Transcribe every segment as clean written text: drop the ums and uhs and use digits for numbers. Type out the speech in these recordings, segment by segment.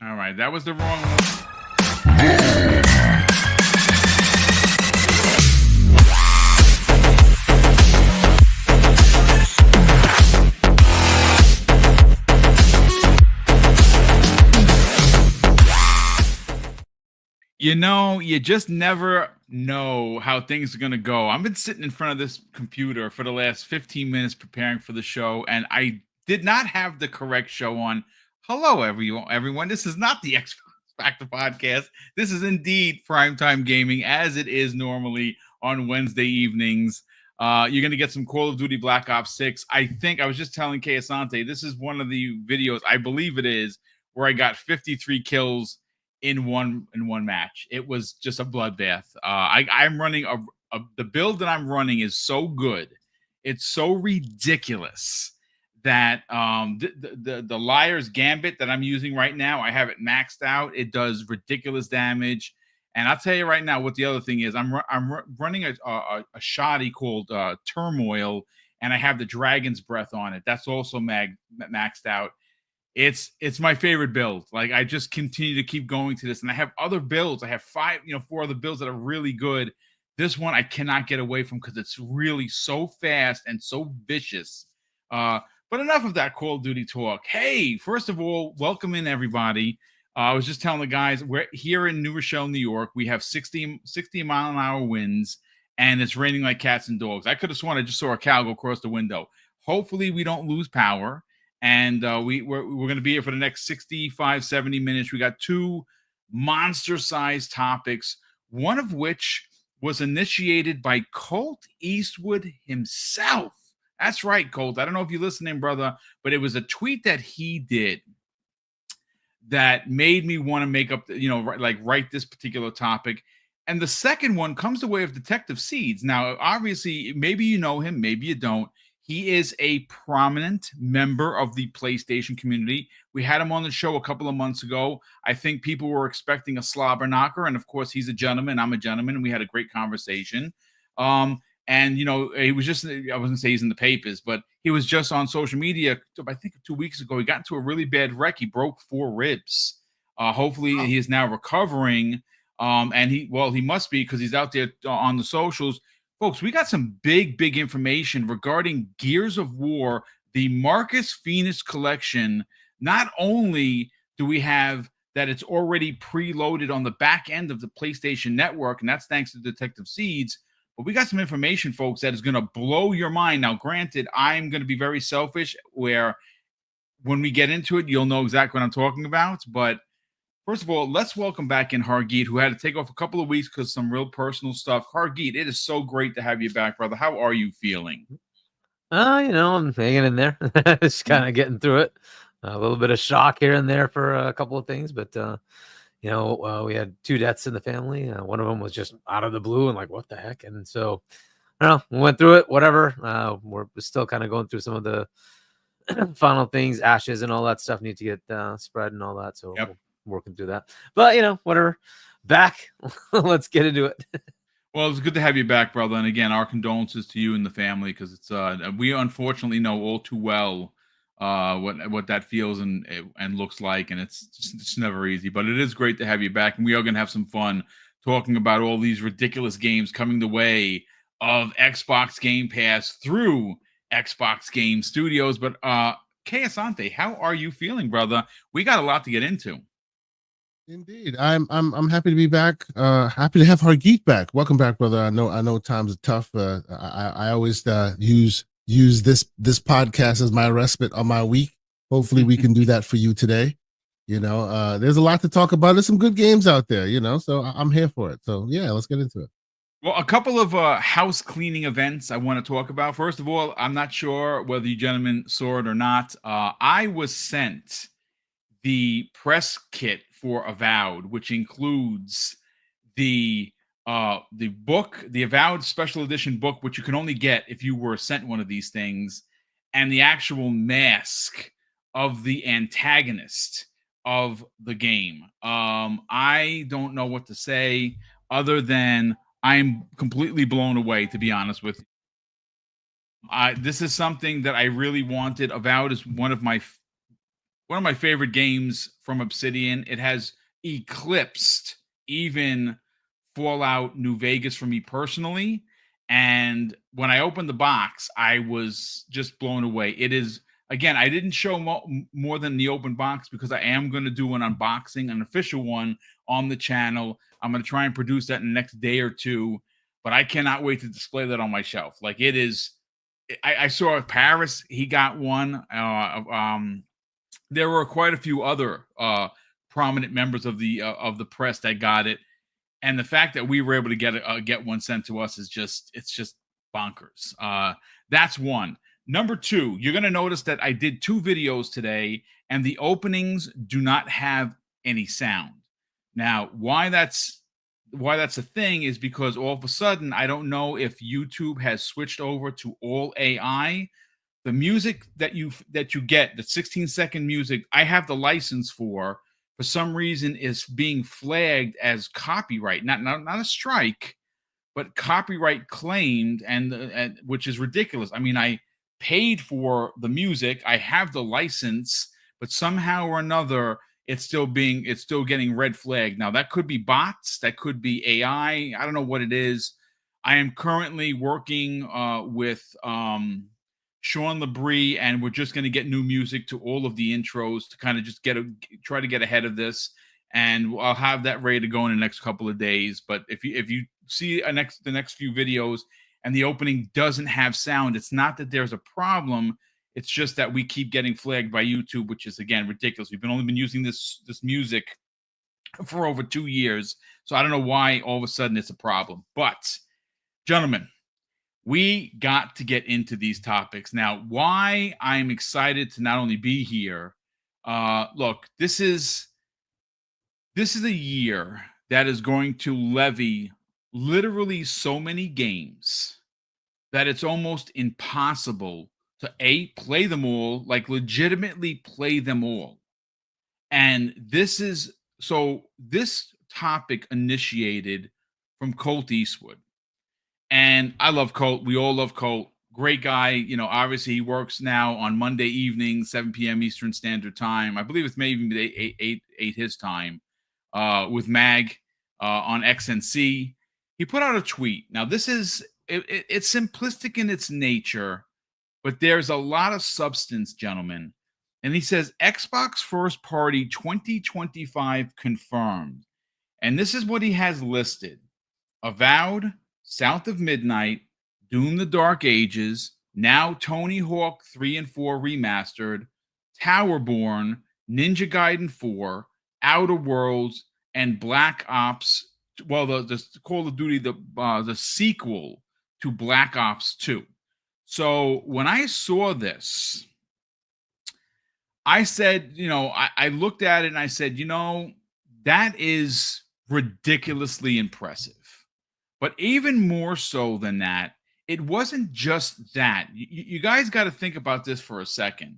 All right, that was the wrong one. You know, you just never know how things are going to go. I've been sitting in front of this computer for the last 15 minutes preparing for the show, and I did not have the correct show on. Hello, everyone. This is not the X Factor podcast. This is indeed primetime gaming, as it is normally on Wednesday evenings. You're going to get some Call of Duty Black Ops 6. I think I was just telling Kay Asante, this is one of the videos, I believe it is, where I got 53 kills in one match. It was just a bloodbath. I'm running the build that I'm running is so good, it's so ridiculous that the Liar's Gambit that I'm using right now, I have it maxed out. It does ridiculous damage, and I'll tell you right now what the other thing is. I'm running a shoddy called Turmoil, and I have the Dragon's Breath on it. That's also maxed out. It's my favorite build. Like, I just continue to keep going to this, and I have other builds. I have four other builds that are really good. This one I cannot get away from because it's really so fast and so vicious. But enough of that Call of Duty talk. Hey, first of all, welcome in everybody. I was just telling the guys, we're here in New Rochelle, New York. We have 60 mile-an-hour winds, and it's raining like cats and dogs. I could have sworn I just saw a cow go across the window. Hopefully we don't lose power. And we're going to be here for the next 65, 70 minutes. We got two monster-sized topics, one of which was initiated by Colt Eastwood himself. That's right, Colt. I don't know if you're listening, brother, but it was a tweet that he did that made me want to make up, write this particular topic. And the second one comes the way of Detective Seeds. Now, obviously, maybe you know him, maybe you don't. He is a prominent member of the PlayStation community. We had him on the show a couple of months ago. I think people were expecting a slobber knocker, and of course, he's a gentleman. I'm a gentleman, and we had a great conversation. And he was just, I wasn't say he's in the papers, but he was just on social media, I think 2 weeks ago. He got into a really bad wreck. He broke 4 ribs. Hopefully, he is now recovering. And he must be, because he's out there on the socials. Folks, we got some big information regarding Gears of War, the Marcus Phoenix collection. Not only do we have that it's already preloaded on the back end of the PlayStation Network, and that's thanks to Detective Seeds, but we got some information, folks, that is going to blow your mind. Now, granted, I'm going to be very selfish, where when we get into it, you'll know exactly what I'm talking about, but first of all, let's welcome back in Hargeet, who had to take off a couple of weeks because some real personal stuff. Hargeet, it is so great to have you back, brother. How are you feeling? I'm hanging in there. Just kind of getting through it. A little bit of shock here and there for a couple of things, but we had 2 deaths in the family. One of them was just out of the blue and like, what the heck? And so, I don't know. We went through it. Whatever. We're still kind of going through some of the final things, ashes and all that stuff need to get spread and all that. So. Yep. Working through that, but whatever. Back. Let's get into it. Well, it's good to have you back, brother. And again, our condolences to you and the family, because it's we unfortunately know all too well what that feels and looks like, and it's never easy. But it is great to have you back, and we are going to have some fun talking about all these ridiculous games coming the way of Xbox Game Pass through Xbox Game Studios. But Kay Asante, how are you feeling, brother? We got a lot to get into. Indeed, I'm happy to be back. Happy to have Hargeet back. Welcome back, brother. I know times are tough. I always use this podcast as my respite on my week. Hopefully, we can do that for you today. There's a lot to talk about. There's some good games out there. So I'm here for it. So yeah, let's get into it. Well, a couple of house cleaning events I want to talk about. First of all, I'm not sure whether you gentlemen saw it or not. I was sent the press kit for Avowed, which includes the book, the Avowed Special Edition book, which you can only get if you were sent one of these things, and the actual mask of the antagonist of the game. I don't know what to say other than I'm completely blown away, to be honest with you. This is something that I really wanted. Avowed is one of my favorite games from Obsidian. It has eclipsed even Fallout New Vegas for me personally. And when I opened the box, I was just blown away. It is, again, I didn't show more than the open box because I am going to do an unboxing, an official one on the channel. I'm going to try and produce that in the next day or two, but I cannot wait to display that on my shelf. Like, it is, I saw Paris, he got one. There were quite a few other prominent members of the press that got it, and the fact that we were able to get one sent to us is just bonkers. That's one. Number two, you're going to notice that I did 2 videos today, and the openings do not have any sound. Now, why that's a thing is because all of a sudden, I don't know if YouTube has switched over to all AI. The music that you get, the 16-second music, I have the license for some reason is being flagged as copyright, not a strike, but copyright claimed, and which is ridiculous. I mean, I paid for the music, I have the license, but somehow or another, it's still getting red flagged. Now, that could be bots, that could be AI. I don't know what it is. I am currently working with Sean Labrie, and we're just going to get new music to all of the intros to kind of just try to get ahead of this. And I'll have that ready to go in the next couple of days. But if you see the next few videos and the opening doesn't have sound, it's not that there's a problem. It's just that we keep getting flagged by YouTube, which is, again, ridiculous. We've only been using this music for over 2 years, so I don't know why all of a sudden it's a problem. But, gentlemen, we got to get into these topics. Now, why I'm excited to not only be here, look, this is a year that is going to levy literally so many games that it's almost impossible to play them all, like legitimately play them all. And this topic initiated from Colt Eastwood. And I love Colt. We all love Colt. Great guy. You know, obviously he works now on Monday evening, 7 p.m. Eastern Standard Time. I believe it's maybe 8 his time, with Mag on XNC. He put out a tweet. Now, this is, it's simplistic in its nature, but there's a lot of substance, gentlemen. And he says, Xbox First Party 2025 confirmed. And this is what he has listed. Avowed, South of Midnight, Doom the Dark Ages, now Tony Hawk 3 and 4 Remastered, Towerborn, Ninja Gaiden 4, Outer Worlds, and Black Ops. Well, the Call of Duty, the sequel to Black Ops 2. So when I saw this, I said, I looked at it and I said, that is ridiculously impressive. But even more so than that, it wasn't just that. You guys got to think about this for a second.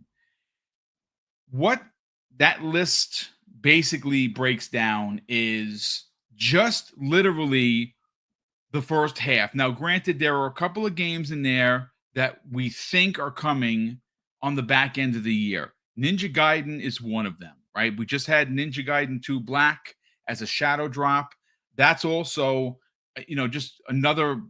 What that list basically breaks down is just literally the first half. Now, granted, there are a couple of games in there that we think are coming on the back end of the year. Ninja Gaiden is one of them, right? We just had Ninja Gaiden 2 Black as a shadow drop. That's also, just another,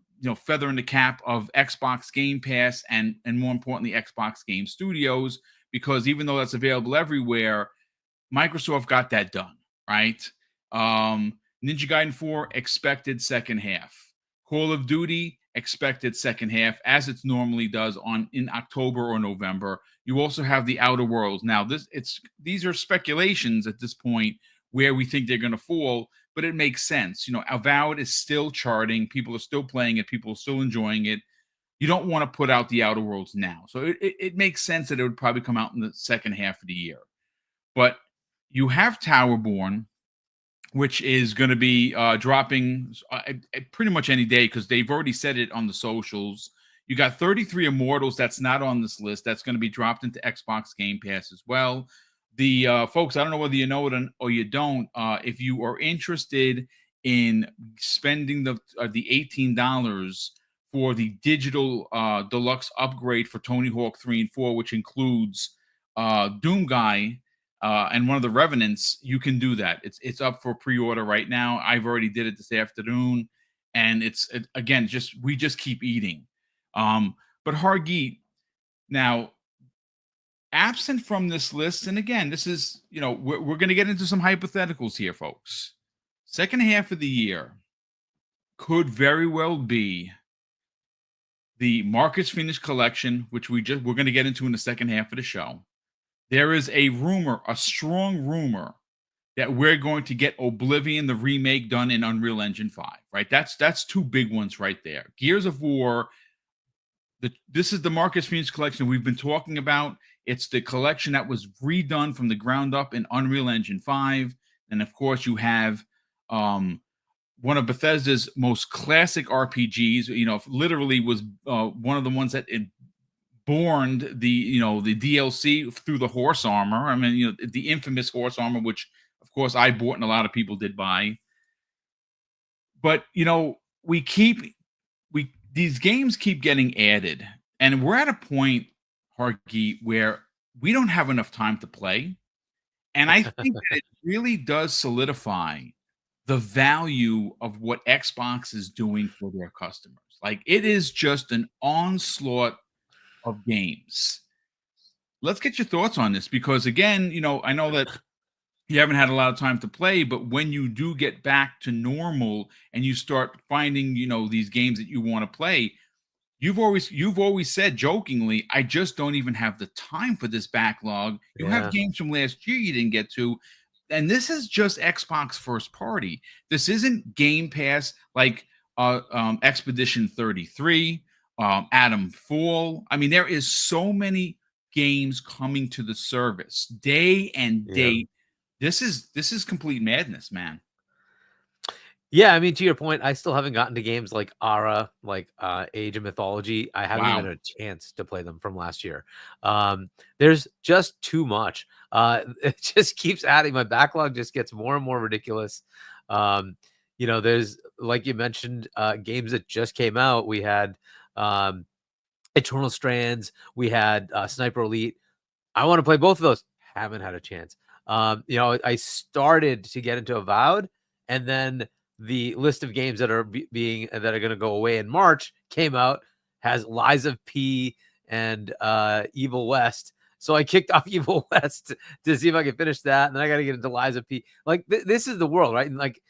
feather in the cap of Xbox Game Pass and more importantly, Xbox Game Studios, because even though that's available everywhere, Microsoft got that done, right? Ninja Gaiden 4 expected second half. Call of Duty expected second half, as it normally does in October or November. You also have the Outer Worlds. Now, these are speculations at this point where we think they're going to fall, but it makes sense. Avowed is still charting. People are still playing it. People are still enjoying it. You don't want to put out the Outer Worlds now. So it makes sense that it would probably come out in the second half of the year. But you have Towerborn, which is going to be dropping pretty much any day because they've already said it on the socials. You got 33 Immortals that's not on this list. That's going to be dropped into Xbox Game Pass as well. The folks, I don't know whether you know it or you don't. If you are interested in spending the $18 for the digital deluxe upgrade for Tony Hawk 3 and 4, which includes Doom Guy and one of the Revenants, you can do that. It's up for pre-order right now. I've already did it this afternoon, and again, we just keep eating. But Hargeet, now, absent from this list, and again, this is, we're going to get into some hypotheticals here, folks. Second half of the year could very well be the Marcus Phoenix collection, which we're going to get into in the second half of the show. There is a strong rumor that we're going to get Oblivion, the remake, done in Unreal Engine 5, right? That's two big ones right there. Gears of War, this is the Marcus Phoenix collection we've been talking about. It's the collection that was redone from the ground up in Unreal Engine 5. And of course, you have one of Bethesda's most classic RPGs, literally was one of the ones that born the DLC through the horse armor. I mean, the infamous horse armor, which of course I bought and a lot of people did buy. But these games keep getting added, and we're at a point, Harky, where we don't have enough time to play. And I think that it really does solidify the value of what Xbox is doing for their customers. Like, it is just an onslaught of games. Let's get your thoughts on this, because again, I know that you haven't had a lot of time to play, but when you do get back to normal and you start finding, these games that you want to play, you've always said jokingly, I just don't even have the time for this backlog. You have games from last year you didn't get to. And this is just Xbox first party. This isn't Game Pass like Expedition 33, Atom Fall. I mean, there is so many games coming to the service day and date. This is complete madness, man. Yeah, I mean, to your point, I still haven't gotten to games like Ara, like Age of Mythology. I haven't even had a chance to play them from last year. There's just too much. It just keeps adding. My backlog just gets more and more ridiculous. There's, like you mentioned, games that just came out. We had Eternal Strands. We had Sniper Elite. I want to play both of those. Haven't had a chance. I started to get into Avowed, and then the list of games that are going to go away in March came out, has Lies of P and Evil West. So I kicked off Evil West to see if I could finish that, and then I got to get into Lies of P. Like, this is the world, right? And like,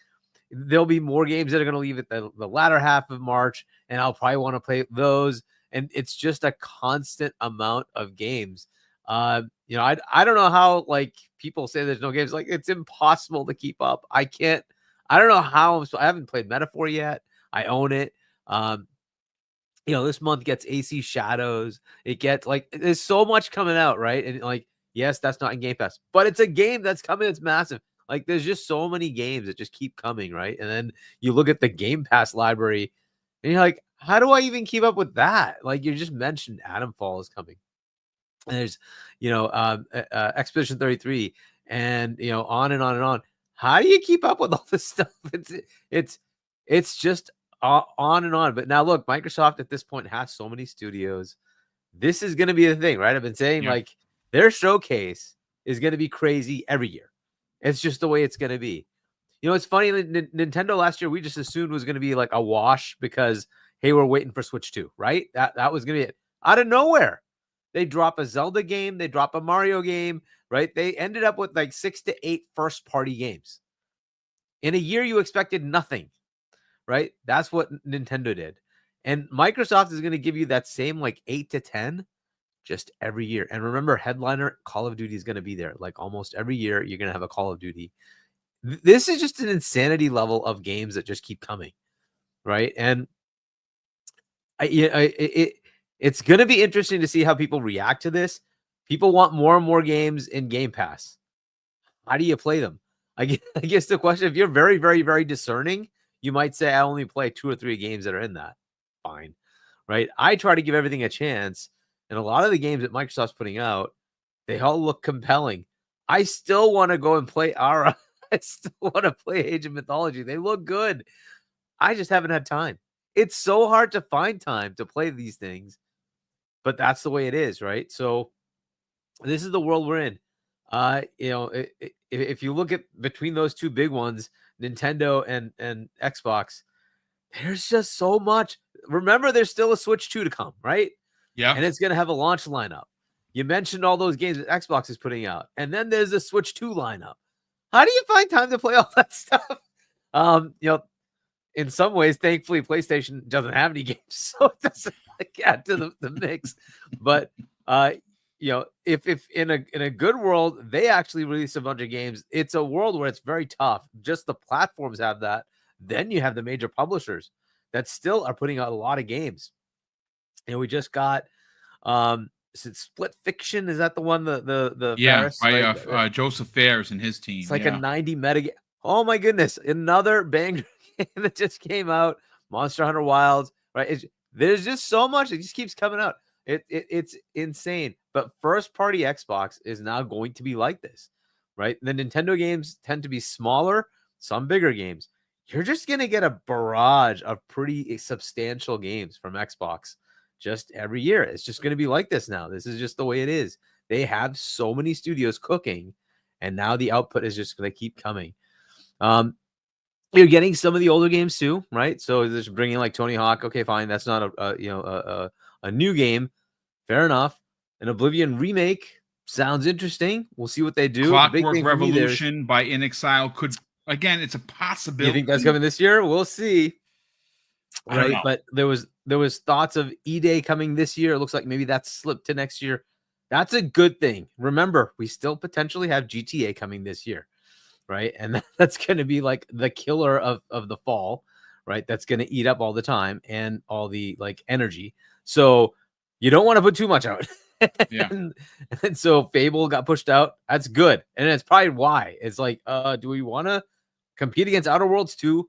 there'll be more games that are going to leave at the latter half of March, and I'll probably want to play those. And it's just a constant amount of games. I don't know how, like, people say there's no games. Like, it's impossible to keep up. I don't know how. I haven't played Metaphor yet. I own it. This month gets AC Shadows. It gets, like, there's so much coming out, right? And like, yes, that's not in Game Pass, but it's a game that's coming. It's massive. Like, there's just so many games that just keep coming, right? And then you look at the Game Pass library, and you're like, how do I even keep up with that? Like, you just mentioned Atomfall is coming. And there's, Expedition 33, and on and on and on. How do you keep up with all this stuff? It's just on and on. But now look, Microsoft at this point has so many studios. This is going to be the thing, right? I've been saying, like, their showcase is going to be crazy every year. It's just the way it's going to be. It's funny. Nintendo last year, we just assumed was going to be like a wash because, hey, we're waiting for Switch 2, right? That was going to be it. Out of nowhere, they drop a Zelda game, they drop a Mario game, right? They ended up with like 6 to 8 first-party games. In a year, you expected nothing, right? That's what Nintendo did. And Microsoft is going to give you that same, like, 8 to 10 just every year. And remember, headliner Call of Duty is going to be there. Like, almost every year, you're going to have a Call of Duty. This is just an insanity level of games that just keep coming, right? And it's going to be interesting to see how people react to this. People want more and more games in Game Pass. How do you play them? I guess the question, if you're very, very, very discerning, you might say, I only play 2 or 3 games that are in that. Fine, right? I try to give everything a chance. And a lot of the games that Microsoft's putting out, they all look compelling. I still want to go and play Ara. I still want to play Age of Mythology. They look good. I just haven't had time. it's so hard to find time to play these things, but that's the way it is, right? So this is the world we're in. If you look at between those two big ones, Nintendo and Xbox, there's just so much. Remember, there's still a Switch 2 to come, right? Yeah. And it's going to have a launch lineup. You mentioned all those games that Xbox is putting out, and then there's a Switch 2 lineup. How do you find time to play all that stuff? In some ways, thankfully, PlayStation doesn't have any games, so it doesn't add to the mix. But if in a good world, they actually release a bunch of games. It's a world where it's very tough. Just the platforms have that. Then you have the major publishers that still are putting out a lot of games. And we just got is it Split Fiction? Is that the one? The Faris, by right? Joseph Fares and his team. It's like a 90 meta game. Oh my goodness. Another banger game that just came out. Monster Hunter Wilds, right? There's just so much. It just keeps coming out. It's insane. But first party Xbox is now going to be like this, right? The Nintendo games tend to be smaller, some bigger games. You're just going to get a barrage of pretty substantial games from Xbox just every year. It's just going to be like this now. This is just the way it is. They have so many studios cooking, and now the output is just going to keep coming. You're getting some of the older games too, right? So just bringing like Tony Hawk. Okay, fine. That's not a new game. Fair enough. An Oblivion remake sounds interesting. We'll see what they do. Clockwork Revolution by inXile could, again, it's a possibility. You think that's coming this year? We'll see. Right, but there was thoughts of E-Day coming this year. It looks like maybe that's slipped to next year. That's a good thing. Remember, we still potentially have GTA coming this year, right? And that's going to be like the killer of the fall, right? That's going to eat up all the time and all the like energy. So you don't want to put too much out. Yeah. and so Fable got pushed out. That's good. And it's probably why. It's like, do we want to compete against Outer Worlds 2,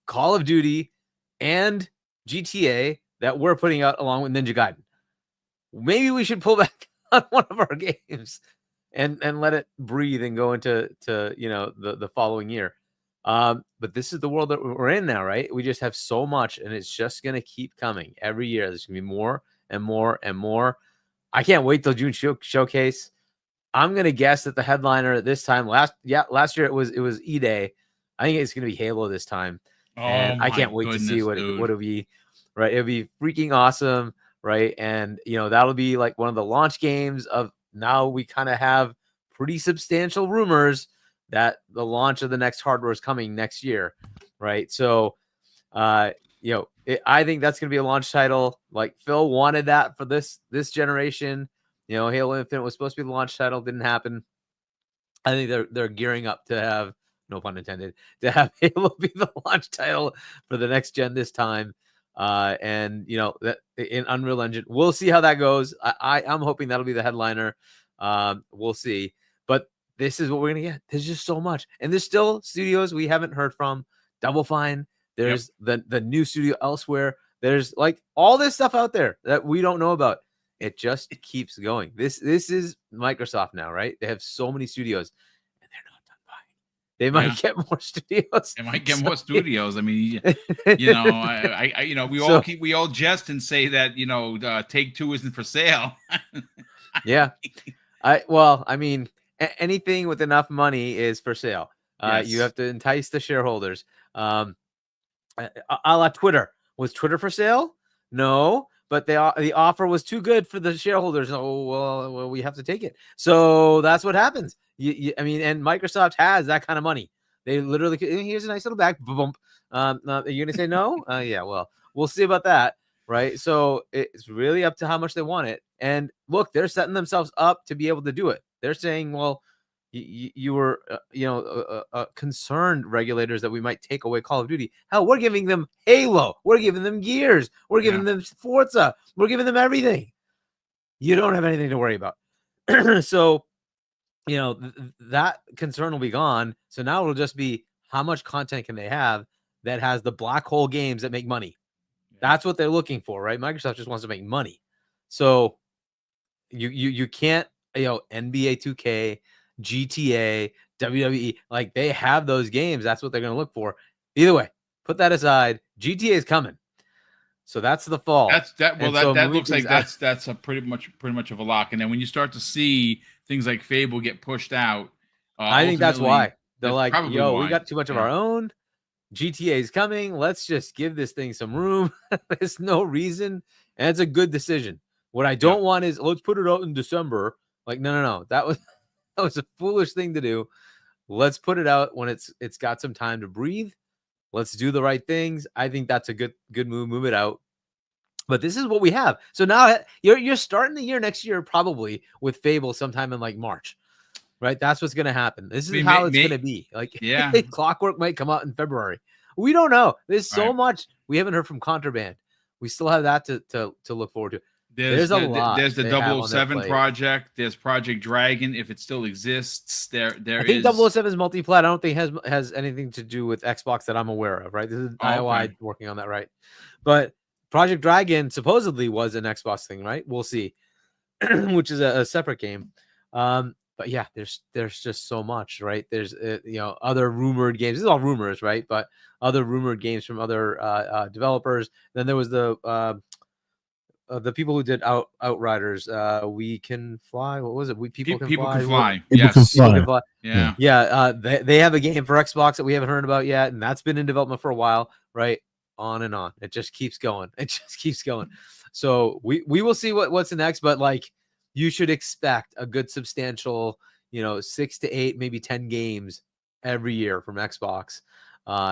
Call of Duty, and GTA that we're putting out along with Ninja Gaiden? Maybe we should pull back on one of our games and let it breathe and go into the following year. But this is the world that we're in now, right? We just have so much, and it's just going to keep coming every year. There's going to be more and more and more. I can't wait till June showcase. I'm going to guess that the headliner this time, last year it was E-Day. I think it's going to be Halo this time. And I can't wait to see what it'll be, right? It'll be freaking awesome, right? And, that'll be like one of the launch games of now we kind of have pretty substantial rumors that the launch of the next hardware is coming next year, right? So, I think that's going to be a launch title. Like Phil wanted that for this generation. Halo Infinite was supposed to be the launch title. Didn't happen. I think they're gearing up to have, no pun intended, to have Halo be the launch title for the next gen this time. And that in Unreal Engine, we'll see how that goes. I'm hoping that'll be the headliner. We'll see. But this is what we're gonna get. There's just so much, and there's still studios we haven't heard from. Double Fine. There's the new studio elsewhere. There's like all this stuff out there that we don't know about. It just keeps going. This is Microsoft now, right? They have so many studios, and they're not done buying. They might get more studios. They might get more studios. I mean, we all jest and say that Take-Two isn't for sale. Yeah. Anything with enough money is for sale. Yes. You have to entice the shareholders. A la Twitter. Was Twitter for sale? No, but the offer was too good for the shareholders. Oh, well, we have to take it. So that's what happens. And Microsoft has that kind of money. They literally, here's a nice little bag. Boom. Are you going to say no? Yeah, well, we'll see about that. Right. So it's really up to how much they want it. And look, they're setting themselves up to be able to do it. They're saying, well, you were, concerned regulators that we might take away Call of Duty. Hell, we're giving them Halo. We're giving them Gears. We're giving them Forza. We're giving them everything. You don't have anything to worry about. So, that concern will be gone. So now it'll just be how much content can they have that has the black hole games that make money. That's what they're looking for, right? Microsoft just wants to make money. So you can't, NBA 2K, GTA, WWE, like they have those games. That's what they're going to look for. Either way, put that aside. GTA is coming. So that's the fall. Well, that looks like that's a pretty much of a lock. And then when you start to see things like Fable get pushed out, I think that's why they're like, yo, we got too much of our own. GTA is coming. Let's just give this thing some room. There's no reason, and it's a good decision. What I don't want is let's put it out in December. Like, no. That was a foolish thing to do. Let's put it out when it's got some time to breathe. Let's do the right things. I think that's a good move. Move it out. But this is what we have. So now you're starting the year next year probably with Fable sometime in like March. Right, that's what's going to happen. This is how it's going to be. Like, Clockwork might come out in February. We don't know. There's so much we haven't heard from Contraband. We still have that to look forward to. There's a lot. There's the 007 project. There's Project Dragon, if it still exists. I think 007 is multi-plat. I don't think has anything to do with Xbox that I'm aware of. Right, this is IOI working on that. Right, but Project Dragon supposedly was an Xbox thing. Right, we'll see. Which is a separate game. But yeah, there's just so much, right? There's other rumored games. This is all rumors, right? But other rumored games from other developers. Then there was the people who did Outriders. We Can Fly. What was it? People Can Fly. Yes. People Can Fly. Yeah. Yeah. They have a game for Xbox that we haven't heard about yet, and that's been in development for a while, right? On and on. It just keeps going. So we will see what's next, but like, you should expect a good substantial, 6 to 8, maybe 10 games every year from Xbox,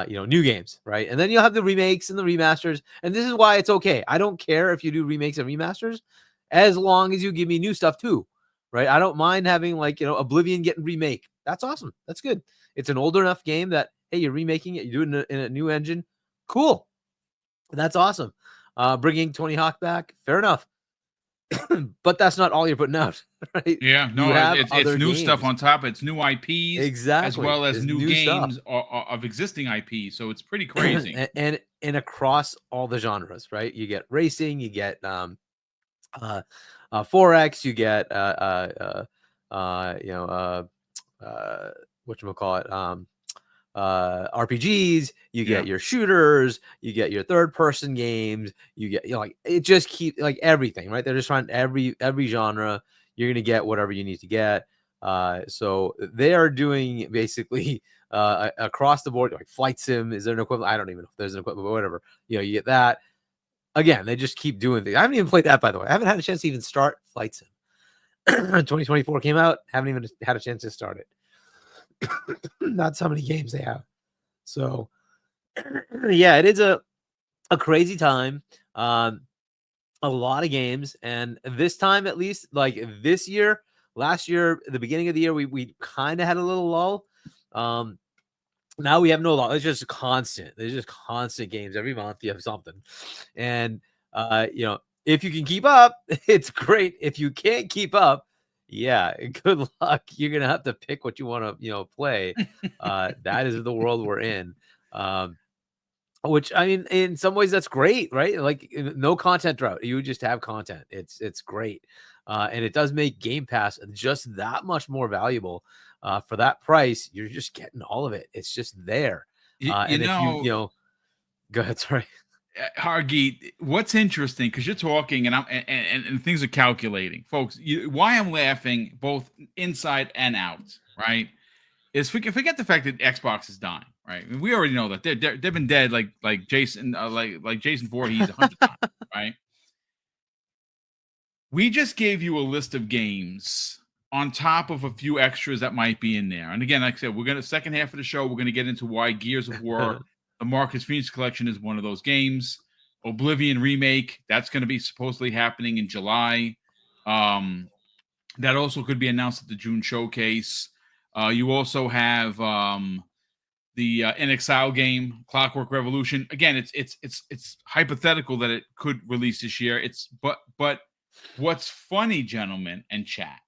new games, right? And then you'll have the remakes and the remasters. And this is why it's okay. I don't care if you do remakes and remasters, as long as you give me new stuff too, right? I don't mind having Oblivion getting remake. That's awesome. That's good. It's an older enough game that, hey, you're remaking it. You're doing it in a new engine. Cool. That's awesome. Bringing Tony Hawk back. Fair enough. But that's not all you're putting out, right? Yeah, no, it's new stuff on top. It's new IPs, exactly, as well as new games of existing IPs. So it's pretty crazy, and across all the genres, right? You get racing, you get 4X, you get whatchamacallit, RPGs, you get your shooters, you get your third person games, you get it just keeps like everything, right? They're just trying every genre. You're gonna get whatever you need to get. So they are doing basically across the board, like Flight Sim. Is there an equivalent? I don't even know if there's an equivalent, but whatever. You get that. Again, they just keep doing things. I haven't even played that, by the way. I haven't had a chance to even start Flight Sim. 2024 came out. Haven't even had a chance to start it. That's how many games they have. So yeah, it is a crazy time. A lot of games, and this time, at least, like this year, last year, the beginning of the year, we kind of had a little lull. Now we have no lull. It's just constant. There's just constant games every month. You have something, and if you can keep up, it's great. If you can't keep up, yeah, good luck. You're gonna have to pick what you want to, play. That is the world we're in. Which, I mean, in some ways that's great, right? Like, no content drought. You just have content. It's great, and it does make Game Pass just that much more valuable. For that price, you're just getting all of it. It's just there. And if you go ahead. Sorry. Hargeet, what's interesting, because you're talking and things are calculating, folks. Why I'm laughing both inside and out, right? Is forget the fact that Xbox is dying, right? I mean, we already know that they've been dead like Jason like Jason Voorhees 100 times, right? We just gave you a list of games on top of a few extras that might be in there. And again, like I said, we're gonna second half of the show, we're gonna get into why Gears of War. The Marcus Phoenix Collection is one of those games. Oblivion remake, that's going to be supposedly happening in July. That also could be announced at the June showcase. You also have the In Exile game, Clockwork Revolution. Again, it's hypothetical that it could release this year. But what's funny, gentlemen and chat,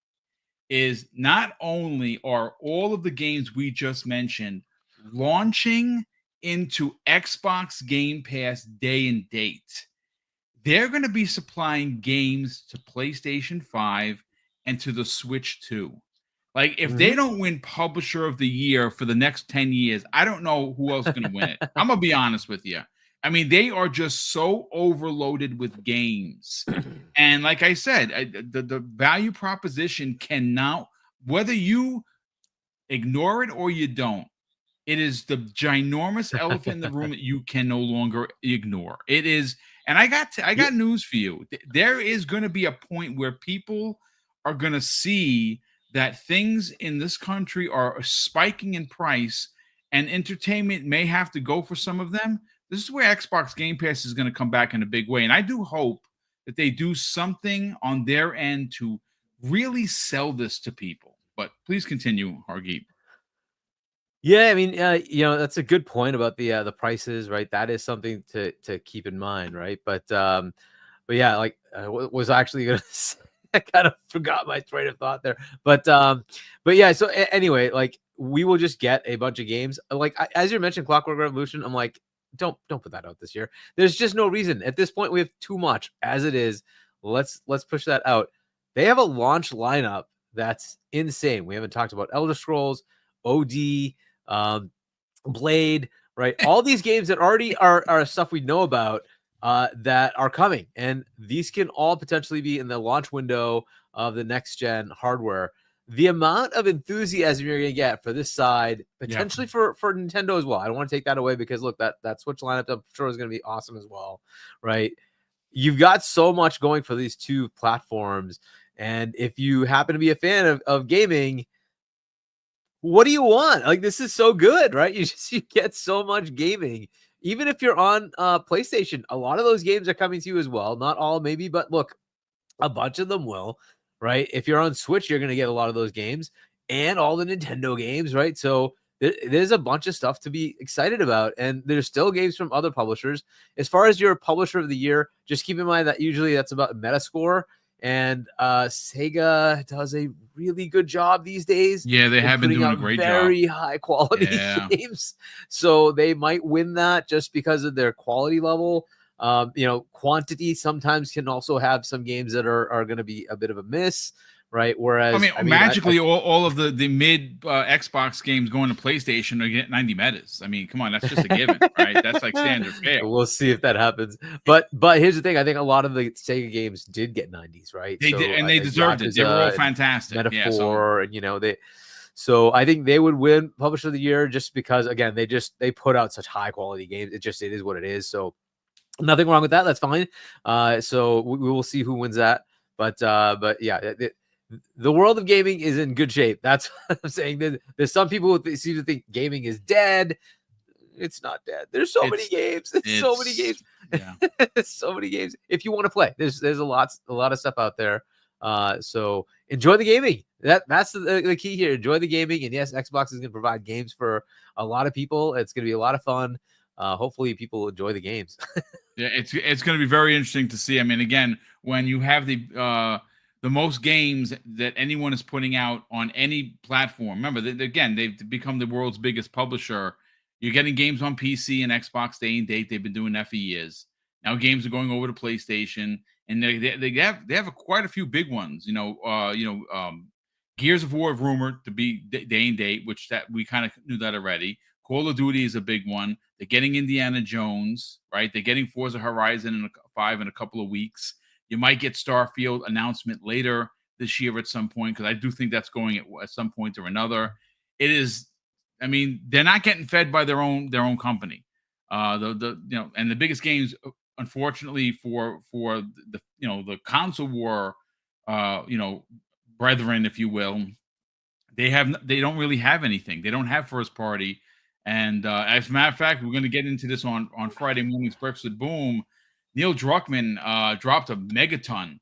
is not only are all of the games we just mentioned launching into Xbox Game Pass day and date, they're going to be supplying games to PlayStation 5 and to the Switch 2. Like, if they don't win Publisher of the Year for the next 10 years, I don't know who else is going to win it. I'm going to be honest with you. I mean, they are just so overloaded with games. And like I said, the value proposition cannot, whether you ignore it or you don't, it is the ginormous elephant in the room that you can no longer ignore. It is, and I Yeah. got news for you. There is going to be a point where people are going to see that things in this country are spiking in price, and entertainment may have to go for some of them. This is where Xbox Game Pass is going to come back in a big way, and I do hope that they do something on their end to really sell this to people. But please continue, Hargeet. Yeah, I mean, that's a good point about the prices, right? That is something to keep in mind, right? But yeah, like was actually gonna say, I kind of forgot my train of thought there. But yeah. So anyway, like we will just get a bunch of games. Like as you mentioned, Clockwork Revolution. I'm like, don't put that out this year. There's just no reason at this point. We have too much as it is. Let's push that out. They have a launch lineup that's insane. We haven't talked about Elder Scrolls, OD, Blade, right? All these games that already are stuff we know about that are coming, and these can all potentially be in the launch window of the next gen hardware. The amount of enthusiasm you're going to get for this side, potentially for Nintendo as well. I don't want to take that away because look, that Switch lineup I'm sure is going to be awesome as well, right? You've got so much going for these two platforms, and if you happen to be a fan of gaming, what do you want? Like, this is so good, right? You get so much gaming. Even if you're on PlayStation, a lot of those games are coming to you as well. Not all, maybe, but look, a bunch of them will, right? If you're on Switch, you're going to get a lot of those games and all the Nintendo games, right? So there's a bunch of stuff to be excited about, and there's still games from other publishers. As far as your publisher of the year, just keep in mind that usually that's about Metascore. And Sega does a really good job these days. Yeah, they have been doing a great job. Very high quality games, so they might win that just because of their quality level. Quantity sometimes can also have some games that are going to be a bit of a miss, right? Whereas, I mean magically, all of the mid Xbox games going to PlayStation are getting 90 metas. I mean, come on, that's just a given, right? That's like standard fare. We'll see if that happens. But here's the thing: I think a lot of the Sega games did get 90s, right? They did, and they deserved it. They were all fantastic. Metaphor, and So I think they would win Publisher of the Year just because, again, they put out such high quality games. It is what it is. So nothing wrong with that. That's fine. So we will see who wins that. But yeah, the world of gaming is in good shape. That's what I'm saying. There's some people who seem to think gaming is dead. It's not dead. There's so many games. So many games. Yeah. So many games. If you want to play, there's a lot of stuff out there. So enjoy the gaming. That's the key here. Enjoy the gaming. And yes, Xbox is going to provide games for a lot of people. It's going to be a lot of fun. Hopefully people enjoy the games. Yeah, it's going to be very interesting to see. I mean, again, when you have the most games that anyone is putting out on any platform, remember, again, they've become the world's biggest publisher. You're getting games on PC and Xbox day and date. They've been doing that for years. Now games are going over to PlayStation, and they have quite a few big ones. Gears of War rumored to be day and date, which that we kind of knew that already. Call of Duty is a big one. They're getting Indiana Jones, right? They're getting Forza Horizon 5 in a couple of weeks. You might get Starfield announcement later this year at some point, because I do think that's going at some point or another. It is. I mean, they're not getting fed by their own company. And the biggest games, unfortunately, for the console war, brethren, if you will, they don't really have anything. They don't have first party. And as a matter of fact, we're going to get into this on Friday morning's Breakfast with Boom. Neil Druckmann dropped a megaton.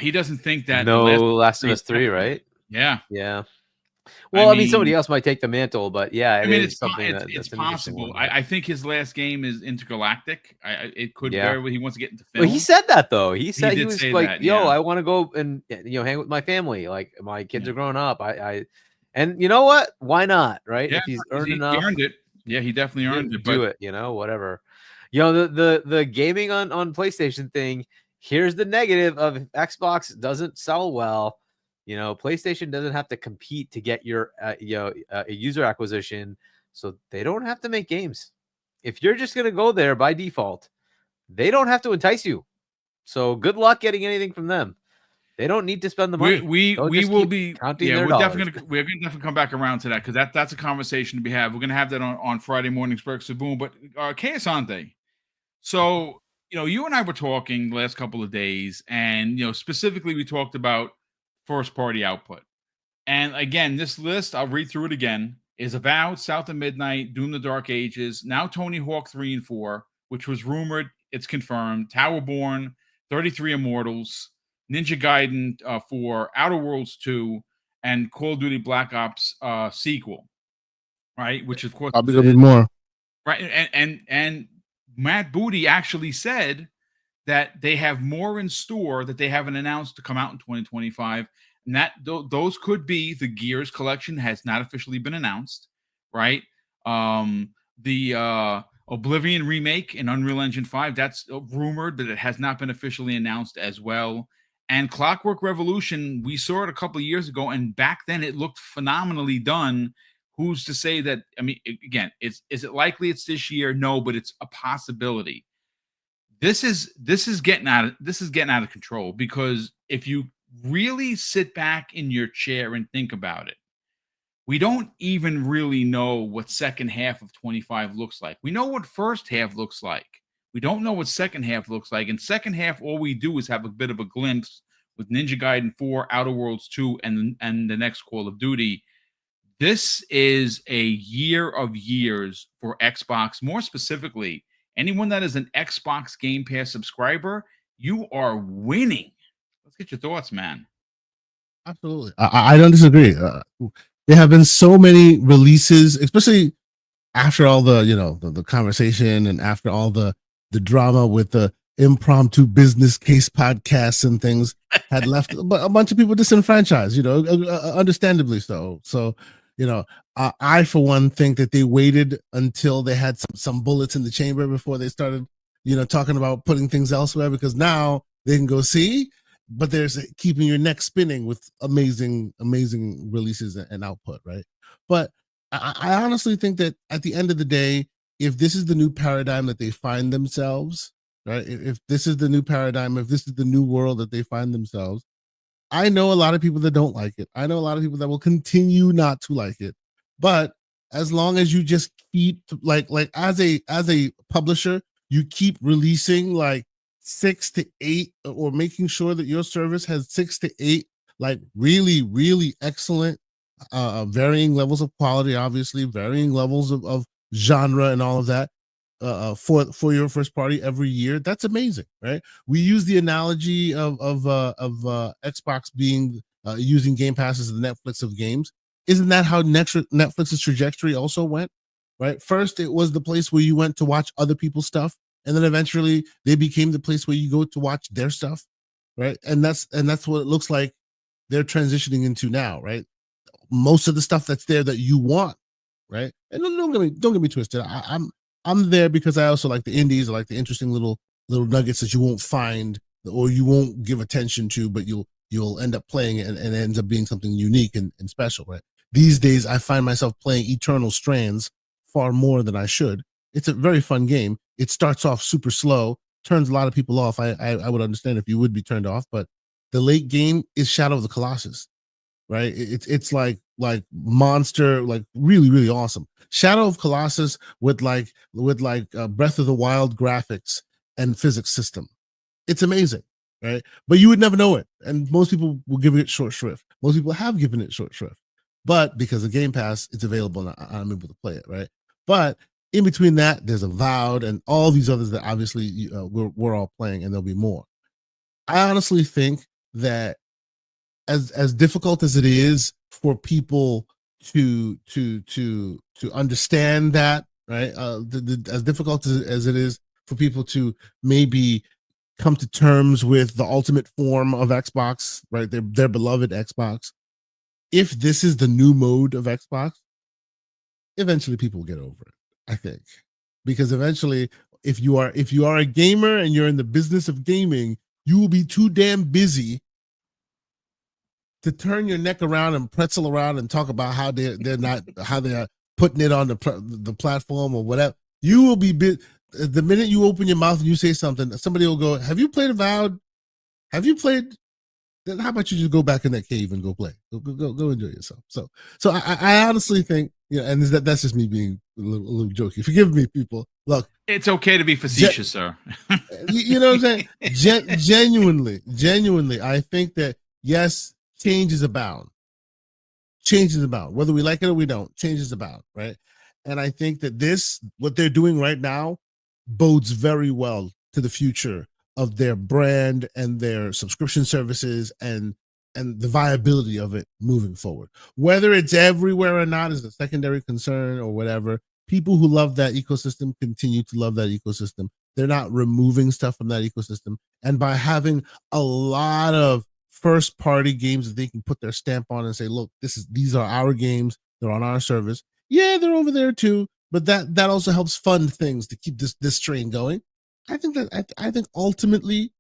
He doesn't think that Last of Us 3, right? Yeah. Well, I mean, somebody else might take the mantle, but yeah, it's possible. I think his last game is Intergalactic. It could very well he wants to get into film. Well, he said that though. He said he was like, that, I want to go and hang with my family. Like my kids are growing up. And you know what? Why not? Right? Yeah, if he's earned enough, he earned it. Yeah, he definitely earned it. Do it. Whatever. The gaming on PlayStation thing. Here's the negative of if Xbox doesn't sell well. PlayStation doesn't have to compete to get your user acquisition, so they don't have to make games. if you're just going to go there by default, they don't have to entice you. So good luck getting anything from them. They don't need to spend the money. We They'll just will keep be counting yeah their we're dollars. definitely gonna come back around to that, because that's a conversation to be had. We're gonna have that on Friday morning's Breakfast with Boom. But Asante, so you and I were talking the last couple of days, and specifically we talked about first party output. And again, this list, I'll read through it again, is Avowed, South of Midnight, Doom the Dark Ages, now Tony Hawk 3 and 4, which was rumored, it's confirmed, Towerborn, 33 Immortals, Ninja Gaiden 4, Outer Worlds 2, and Call of Duty Black Ops sequel, right? Which of course Probably gonna be more. right. And Matt Booty actually said that they have more in store that they haven't announced to come out in 2025. And that those could be the Gears collection, has not officially been announced, right? The Oblivion remake in Unreal Engine 5, that's rumored, but it has not been officially announced as well. And Clockwork Revolution, we saw it a couple of years ago, and back then it looked phenomenally done. Who's to say that? I mean, again, is it likely it's this year? No, but it's a possibility. This is getting out of control, because if you really sit back in your chair and think about it, we don't even really know what second half of 25 looks like. We know what first half looks like. We don't know what second half looks like. And second half, all we do is have a bit of a glimpse with Ninja Gaiden 4, Outer Worlds 2, and the next Call of Duty. This is a year of years for Xbox. More specifically, anyone that is an Xbox Game Pass subscriber, you are winning. Let's get your thoughts, man. Absolutely. I don't disagree. There have been so many releases, especially after all the, the conversation, and after all the drama with the impromptu business case podcasts and things had left a bunch of people disenfranchised, understandably so. So, I, for one, think that they waited until they had some bullets in the chamber before they started, talking about putting things elsewhere, because now they can go see, but there's keeping your neck spinning with amazing releases and output, right? But I honestly think that at the end of the day, if this is the new paradigm that they find themselves, right? If this is the new paradigm, if this is the new world that they find themselves, I know a lot of people that don't like it. I know a lot of people that will continue not to like it. But as long as you just keep like as a publisher, you keep releasing like 6 to 8, or making sure that your service has 6 to 8 like really excellent varying levels of quality, obviously varying levels of genre and all of that, for your first party every year. That's amazing, right? We use the analogy of Xbox being using Game Pass as the Netflix of games. Isn't that how Netflix's trajectory also went? Right. First, it was the place where you went to watch other people's stuff, and then eventually they became the place where you go to watch their stuff, right? And that's what it looks like they're transitioning into now, right? Most of the stuff that's there that you want, right? And don't get me twisted. I'm there because I also like the indies. I like the interesting little nuggets that you won't find or you won't give attention to, but you'll end up playing it, and it ends up being something unique and special, right? These days, I find myself playing Eternal Strands far more than I should. It's a very fun game. It starts off super slow, turns a lot of people off. I would understand if you would be turned off, but the late game is Shadow of the Colossus, right? It's like monster, like really awesome. Shadow of Colossus with Breath of the Wild graphics and physics system. It's amazing, right? But you would never know it, and most people will give it short shrift. Most people have given it short shrift, but because of Game Pass, it's available and I'm able to play it, right? But in between that, there's Avowed and all these others that obviously we're all playing, and there'll be more. I honestly think that as difficult as it is for people to understand that, right? As difficult as it is for people to maybe come to terms with the ultimate form of Xbox, right? Their beloved Xbox. If this is the new mode of Xbox, eventually people will get over it, I think. Because eventually, if you are a gamer and you're in the business of gaming, you will be too damn busy to turn your neck around and pretzel around and talk about how they're not, how they are putting it on the platform or whatever. You will be the minute you open your mouth and you say something, somebody will go, "Have you played Avowed? Have you played?" Then how about you just go back in that cave and go play? Go enjoy yourself. So I honestly think, and that's just me being a little jokey. Forgive me, people. Look, It's okay to be facetious, sir. you know what I'm saying? Genuinely, I think that yes, change is abound. Change is about whether we like it or we don't. Change is about, right? And I think that what they're doing right now, bodes very well to the future of their brand and their subscription services and the viability of it moving forward. Whether it's everywhere or not is a secondary concern or whatever. People who love that ecosystem continue to love that ecosystem. They're not removing stuff from that ecosystem. And by having a lot of first party games that they can put their stamp on and say, look, these are our games, they're on our service. Yeah, they're over there too, but that also helps fund things to keep this train going. I think ultimately,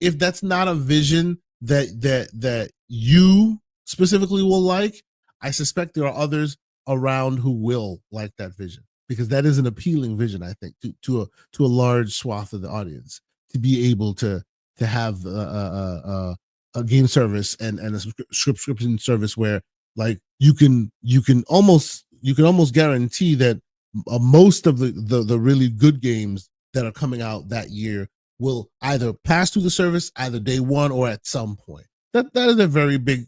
if that's not a vision that you specifically will like, I suspect there are others around who will like that vision, because that is an appealing vision, I think, to a large swath of the audience, to be able to have a game service and a subscription service where, like, you can almost guarantee that most of the really good games that are coming out that year will either pass through the service either day one or at some point. That is a very big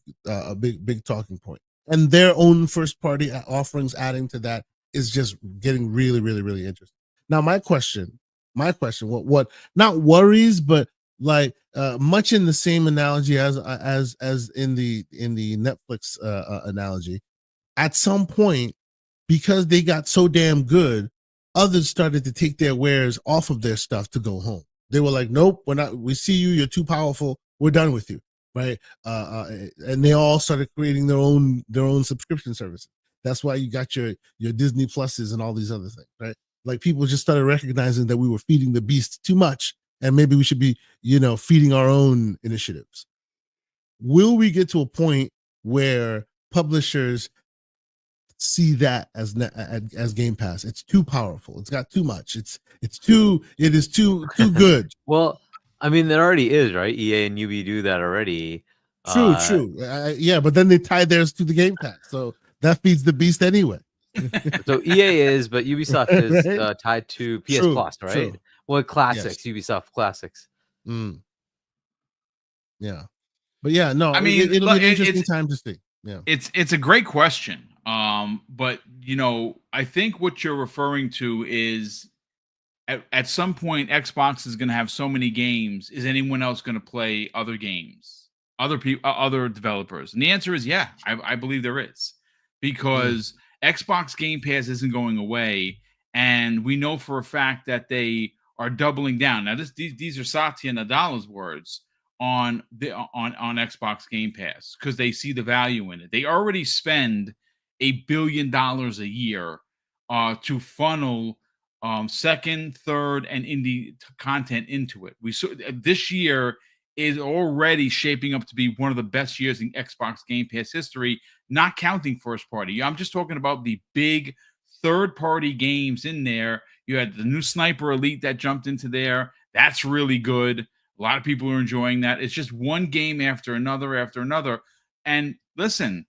big talking point. And their own first party offerings adding to that is just getting really, really, really interesting. Now, my question, what not worries, but like much in the same analogy as in the Netflix analogy, at some point, because they got so damn good, others started to take their wares off of their stuff to go home. They were like, nope, we're not, we see you, you're too powerful, we're done with you, right? And they all started creating their own subscription services. That's why you got your Disney Pluses and all these other things, right? Like, people just started recognizing that we were feeding the beast too much, and maybe we should be, feeding our own initiatives. Will we get to a point where publishers see that as Game Pass? It's too powerful. It's got too much. It is too good. Well, I mean, there already is, right? EA and UB do that already. True. Yeah, but then they tie theirs to the Game Pass, so that feeds the beast anyway. So EA is, but Ubisoft is right? tied to PS Plus, right? True. Well, Classics, yes. Ubisoft Classics. Yeah, but yeah, no. I mean, it'll be an interesting time to see. Yeah, it's a great question. But I think what you're referring to is at some point Xbox is going to have so many games. Is anyone else going to play other games, other people, other developers? And the answer is yeah. I believe there is, because Xbox Game Pass isn't going away, and we know for a fact that they are doubling down. Now, these are Satya Nadala's words on Xbox Game Pass, because they see the value in it. They already spend $1 billion a year to funnel second, third, and indie content into it. This year is already shaping up to be one of the best years in Xbox Game Pass history, not counting first party. I'm just talking about the big third party games in there. You had the new Sniper Elite that jumped into there. That's really good. A lot of people are enjoying that. It's just one game after another. And listen,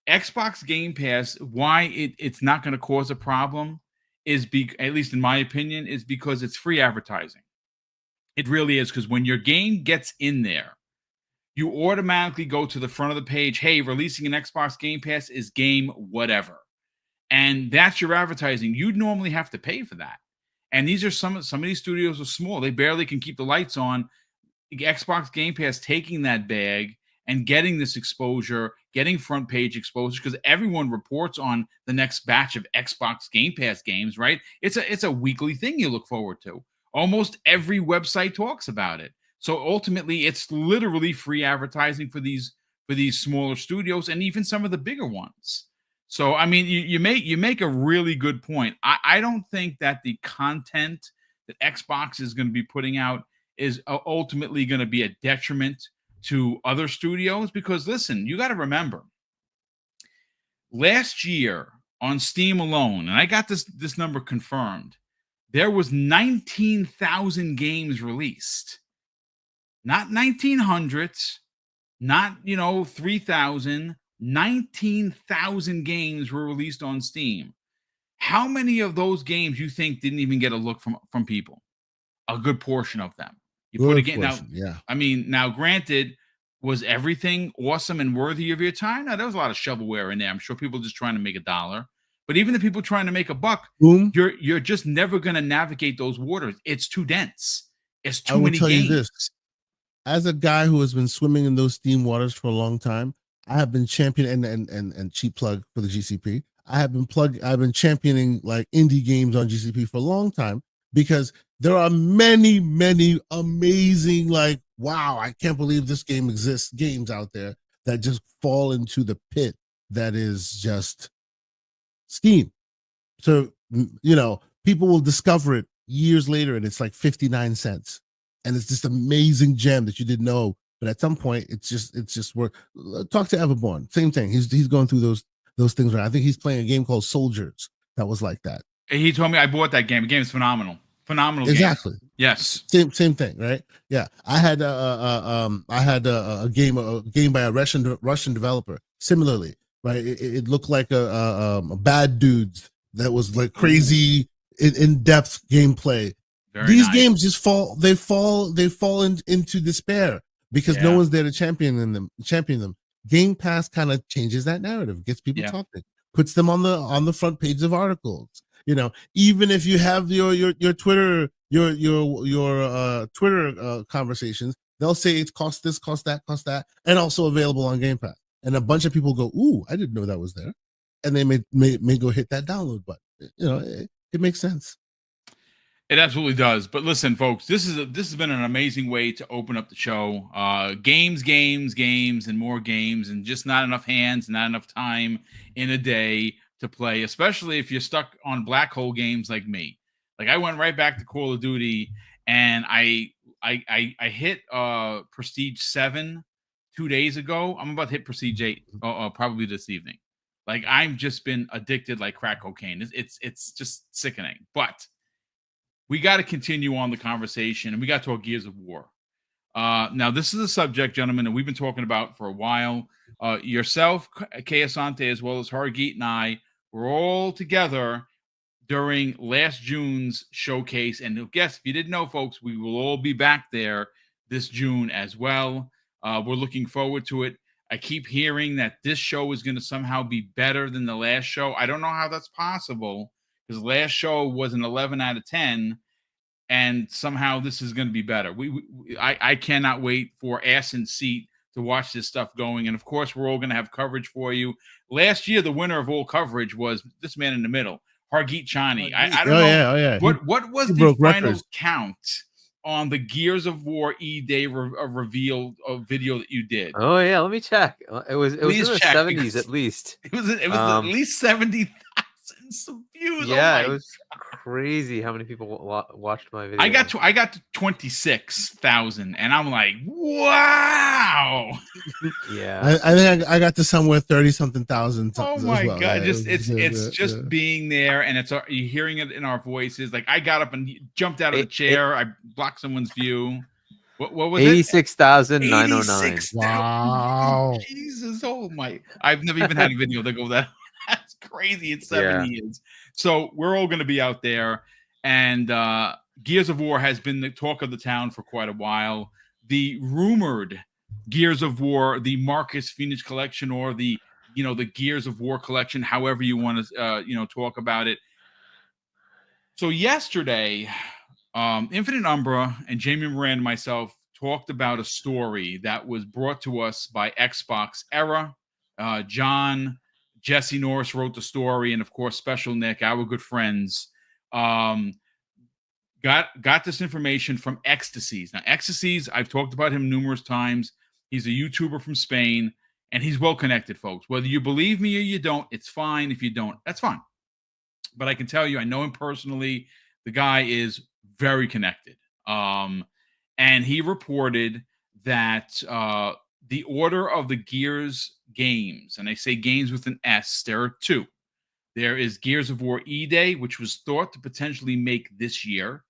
Xbox Game Pass, why it's not going to cause a problem is, at least in my opinion, is because it's free advertising. It really is, because when your game gets in there, you automatically go to the front of the page. Hey, releasing an Xbox Game Pass is game whatever. And that's your advertising. You'd normally have to pay for that. And these are some of these studios are small. They barely can keep the lights on. Xbox Game Pass taking that bag and getting this exposure, getting front page exposure, because everyone reports on the next batch of Xbox Game Pass games, right? It's a weekly thing you look forward to. Almost every website talks about it. So ultimately, it's literally free advertising for these smaller studios and even some of the bigger ones. So I mean, you make a really good point. I don't think that the content that Xbox is going to be putting out is ultimately going to be a detriment to other studios, because listen, you got to remember, last year on Steam alone, and I got this number confirmed. There was 19,000 games released. Not 1900s, not 3,000, 19,000 games were released on Steam. How many of those games you think didn't even get a look from people? A good portion of them. You put a Good game now. portion, yeah. I mean, now granted, was everything awesome and worthy of your time? Now there was a lot of shovelware in there. I'm sure people just trying to make $1. But even the people trying to make a buck, Boom. you're just never gonna navigate those waters. It's too dense. It's I too will many tell you games. this. As a guy who has been swimming in those Steam waters for a long time, I have been championing and cheap plug for the GCP. I've been championing like indie games on GCP for a long time because there are many, many amazing, like, wow, I can't believe this game exists, games out there that just fall into the pit that is just Steam. So, people will discover it years later and it's like 59 cents. And it's this amazing gem that you didn't know. But at some point, it's just work. Talk to Everborn. Same thing. He's going through those things right. I think he's playing a game called Soldiers that was like that. He told me I bought that game. The game is phenomenal. Phenomenal Exactly. game. Yes. Same thing, right? Yeah. I had a game by a Russian developer. Similarly, right? It looked like a bad dudes that was like crazy in-depth gameplay. Very These nice. games just fall into despair because no Yeah. one's there to champion them. Game Pass kind of changes that narrative, gets people Yeah. talking, puts them on the front page of articles. Even if you have your Twitter Twitter conversations, they'll say it's cost this, cost that, and also available on Game Pass. And a bunch of people go, "Ooh, I didn't know that was there," and they may go hit that download button. It makes sense. It absolutely does. But listen, folks, this has been an amazing way to open up the show. Games, and more games, and just not enough hands, not enough time in a day to play, especially if you're stuck on black hole games like me. Like I went right back to Call of Duty, and I hit Prestige 7 2 days ago. I'm about to hit Prestige 8 probably this evening. Like I've just been addicted like crack cocaine. It's just sickening. But we got to continue on the conversation, and we got to our Gears of War. Now, this is a subject, gentlemen, that we've been talking about for a while. Yourself, Kay Asante, as well as Hargeet and I were all together during last June's showcase. And guess, if you didn't know, folks, we will all be back there this June as well. We're looking forward to it. I keep hearing that this show is going to somehow be better than the last show. I don't know how that's possible, because last show was an 11 out of 10, and somehow this is going to be better. I cannot wait for ass and seat to watch this stuff going. And of course, we're all going to have coverage for you. Last year, the winner of all coverage was this man in the middle, Hargeet Chani. I don't know. Yeah. What was he the broke final records. count on the Gears of War E-Day reveal video that you did? Oh yeah, let me check. It was in Please the check, 70s because at least. It was at least 70,000 some views. Yeah, Oh it my, was crazy how many people watched my video. I got to 26,000, and I'm like, wow. Yeah. I think I got to somewhere 30 something thousand. Oh as my well. god! Yeah, It's just being there, and you're hearing it in our voices. Like I got up and jumped out of the chair. I blocked someone's view. What was it? 86,909. Wow. Jesus! Oh my! I've never even had a video that go that. That's crazy. It's 7 years. So we're all going to be out there, and Gears of War has been the talk of the town for quite a while. The rumored Gears of War, the Marcus Phoenix collection, or the Gears of War collection, however you want to talk about it. So yesterday, Infinite Umbra and Jamie Moran and myself talked about a story that was brought to us by Xbox Era. Jesse Norris wrote the story, and of course, Special Nick, our good friends, got this information from Ecstasies. Now, Ecstasies, I've talked about him numerous times. He's a YouTuber from Spain, and he's well connected, folks. Whether you believe me or you don't, it's fine. If you don't, that's fine. But I can tell you, I know him personally. The guy is very connected. And he reported that the order of the Gears games, and I say games with an S, there are two. There is Gears of War E-Day, which was thought to potentially make this year.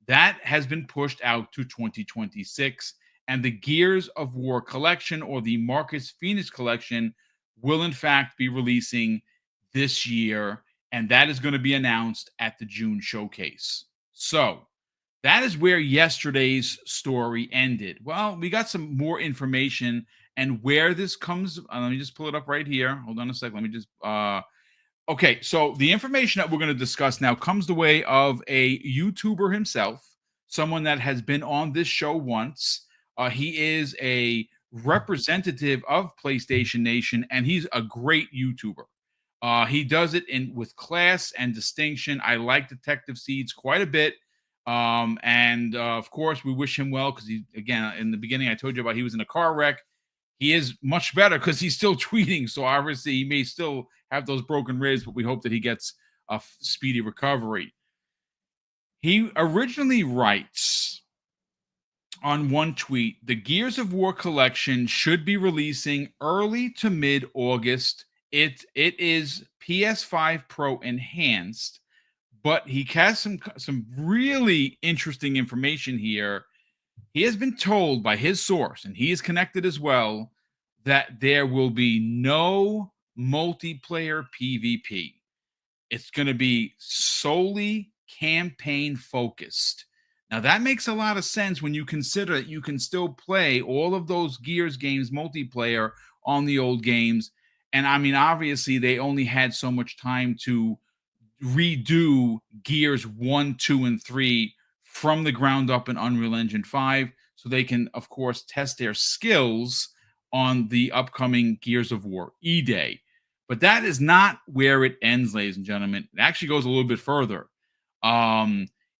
That has been pushed out to 2026. And the Gears of War collection, or the Marcus Phoenix collection, will in fact be releasing this year. And that is going to be announced at the June showcase. So that is where yesterday's story ended. Well, we got some more information and where this comes. Let me just pull it up right here. Hold on a second. Let me just. Okay, so the information that we're going to discuss now comes the way of a YouTuber himself, someone that has been on this show once. He is a representative of PlayStation Nation, and he's a great YouTuber. He does it with class and distinction. I like Detective Seeds quite a bit. And of course, we wish him well because he, again, in the beginning, I told you about he was in a car wreck. He is much better because he's still tweeting. So obviously, he may still have those broken ribs, but we hope that he gets a speedy recovery. He originally writes on one tweet, the Gears of War collection should be releasing early to mid-August. It is PS5 Pro enhanced, but he has some really interesting information here. He has been told by his source, and he is connected as well, that there will be no multiplayer PvP. It's going to be solely campaign focused. Now, that makes a lot of sense when you consider that you can still play all of those Gears games multiplayer on the old games. And I mean, obviously, they only had so much time to redo Gears 1, 2, and 3 from the ground up in Unreal Engine 5, so they can, of course, test their skills on the upcoming Gears of War E-Day. But that is not where it ends, ladies and gentlemen. It actually goes a little bit further.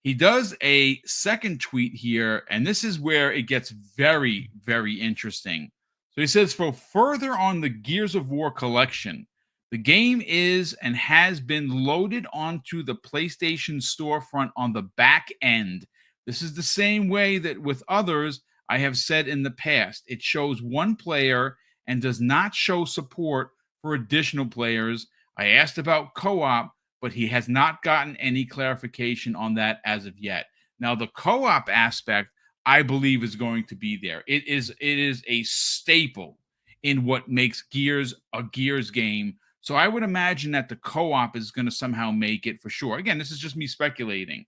He does a second tweet here, and this is where it gets very, very interesting. So he says, for further on the Gears of War collection, the game is and has been loaded onto the PlayStation storefront on the back end. This is the same way that with others I have said in the past. It shows one player and does not show support for additional players. I asked about co-op, but he has not gotten any clarification on that as of yet. Now, the co-op aspect, I believe, is going to be there. It is a staple in what makes Gears a Gears game. So I would imagine that the co-op is going to somehow make it for sure. Again, this is just me speculating.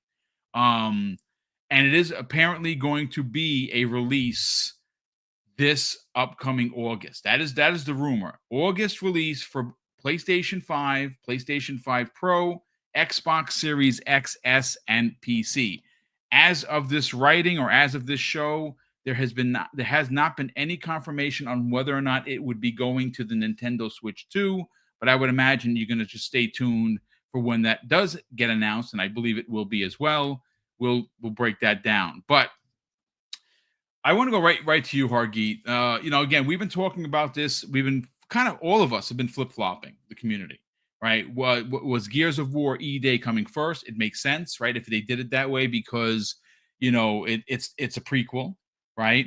And it is apparently going to be a release this upcoming August. That is the rumor. August release for PlayStation 5, PlayStation 5 Pro, Xbox Series XS, and PC. As of this writing or as of this show, there has not been any confirmation on whether or not it would be going to the Nintendo Switch 2. But I would imagine you're going to just stay tuned for when that does get announced, and I believe it will be as well. We'll break that down. But I want to go right to you, Hargeet. Again, we've been talking about this. We've been all of us have been flip-flopping the community, right? Was Gears of War E-Day coming first? It makes sense, right? If they did it that way, because it's a prequel, right?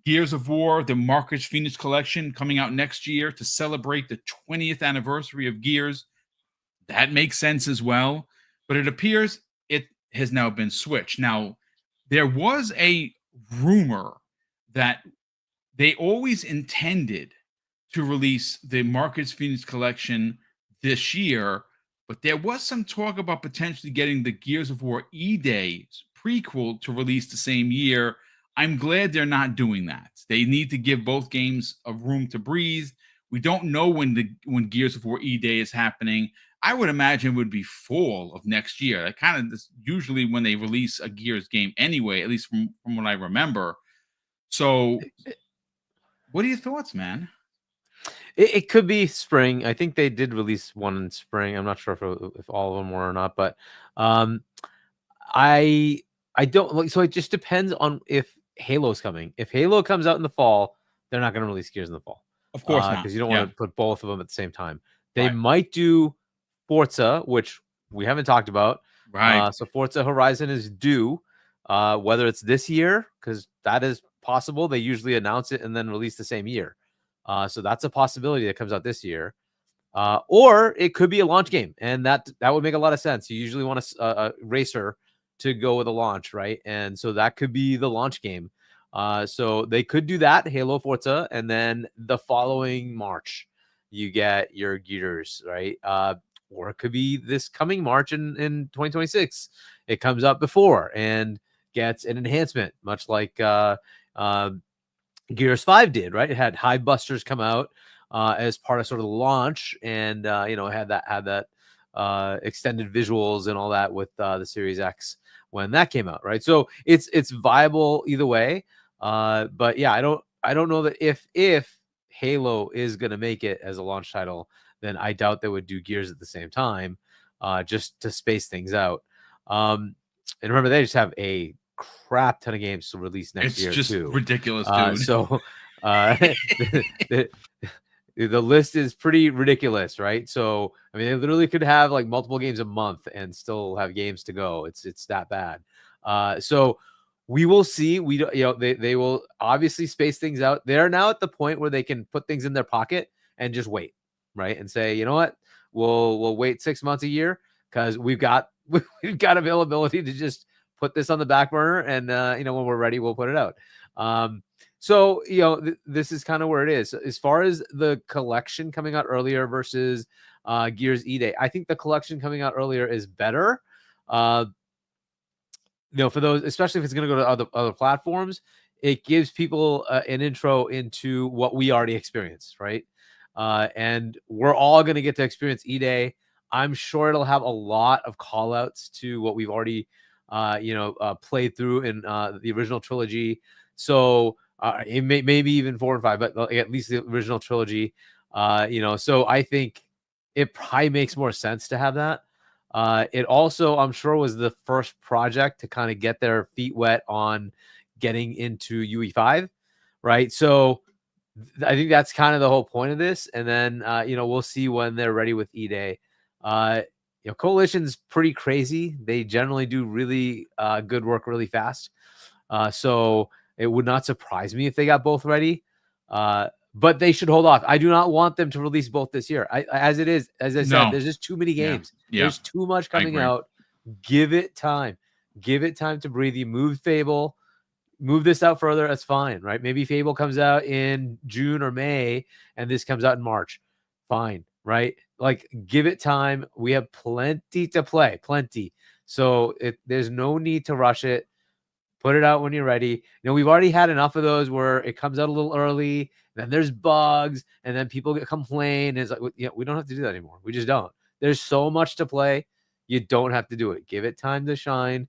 Gears of War, the Marcus Phoenix collection coming out next year to celebrate the 20th anniversary of Gears. That makes sense as well. But it appears it has now been switched. Now, there was a rumor that they always intended to release the Marcus Phoenix collection this year, but there was some talk about potentially getting the Gears of War E-Day prequel to release the same year. I'm glad they're not doing that. They need to give both games a room to breathe. We don't know when Gears of War E-Day is happening. I would imagine it would be fall of next year. That kind of usually when they release a Gears game anyway, at least from what I remember. So what are your thoughts, man? It could be spring. I think they did release one in spring. I'm not sure if all of them were or not, but I don't like. So it just depends on if Halo's coming. If Halo comes out in the fall, they're not going to release Gears in the fall. Of course not, because you don't want to put both of them at the same time. They Right. might do Forza, which we haven't talked about. Right. So Forza Horizon is due. Whether it's this year, because that is possible. They usually announce it and then release the same year. So that's a possibility that comes out this year. Or it could be a launch game, and that would make a lot of sense. You usually want a racer to go with a launch, right? And so that could be the launch game. So they could do that, Halo, Forza, and then the following March you get your Gears, right? Or it could be this coming March in 2026. It comes out before and gets an enhancement, much like Gears 5 did, right? It had Hive Busters come out as part of sort of the launch, and had that extended visuals and all that with the Series X when that came out, right? So it's viable either way. But yeah, I don't know that if Halo is going to make it as a launch title, then I doubt they would do Gears at the same time, just to space things out. And remember, they just have a crap ton of games to release next year just too. ridiculous, dude. So the list is pretty ridiculous, right? So I mean, they literally could have like multiple games a month and still have games to go. It's that bad. So we will see. We don't, they will obviously space things out. They're now at the point where they can put things in their pocket and just wait, right? And say, you know what, we'll wait 6 months, a year, because we've got availability to just put this on the back burner, and when we're ready, we'll put it out. So this is kind of where it is as far as the collection coming out earlier versus Gears E-Day. I think the collection coming out earlier is better. For those, especially if it's going to go to other platforms, it gives people an intro into what we already experienced, right? And we're all going to get to experience E-Day. I'm sure it'll have a lot of call outs to what we've already played through in the original trilogy. So it maybe even 4 and 5, but at least the original trilogy. So I think it probably makes more sense to have that. It also, I'm sure, was the first project to kind of get their feet wet on getting into UE5, right? So I think that's kind of the whole point of this. And then we'll see when they're ready with E-Day. Coalition's pretty crazy. They generally do really good work really fast. So it would not surprise me if they got both ready. But they should hold off. I do not want them to release both this year. As I said, there's just too many games. Yeah. There's too much coming out. Give it time. Give it time to breathe. You move Fable. Move this out further. That's fine, right? Maybe Fable comes out in June or May, and this comes out in March. Fine, right? Like, give it time. We have plenty to play, plenty. So there's no need to rush it. Put it out when you're ready. We've already had enough of those where it comes out a little early, then there's bugs, and then people complain. It's like, we don't have to do that anymore. We just don't. There's so much to play. You don't have to do it. Give it time to shine.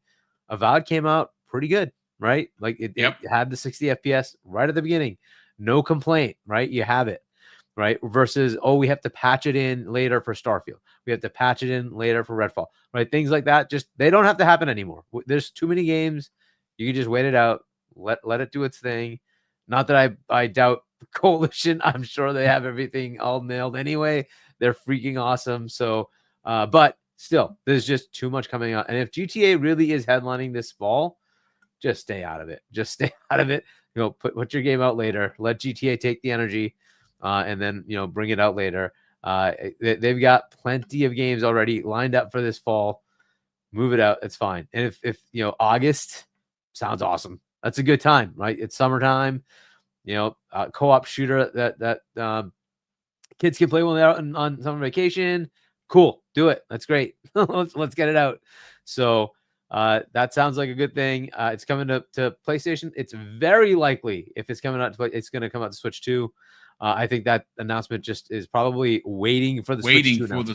Avowed came out pretty good, right? Like it had the 60 FPS right at the beginning. No complaint, right? You have it, right? Versus, we have to patch it in later for Starfield. We have to patch it in later for Redfall, right? Things like that. Just, they don't have to happen anymore. There's too many games. You can just wait it out. Let it do its thing. Not that I doubt Coalition. I'm sure they have everything all nailed anyway. They're freaking awesome. So, but still, there's just too much coming out. And if GTA really is headlining this fall, just stay out of it. Just stay out of it. Put your game out later. Let GTA take the energy, and then bring it out later. They've got plenty of games already lined up for this fall. Move it out. It's fine. And if August sounds awesome. That's a good time, right? It's summertime. Co-op shooter that kids can play when they're out on summer vacation. Cool, do it. That's great. let's get it out. So that sounds like a good thing. It's coming to PlayStation. It's very likely, if it's coming out to play, it's going to come out to Switch 2. I think that announcement just is probably waiting for the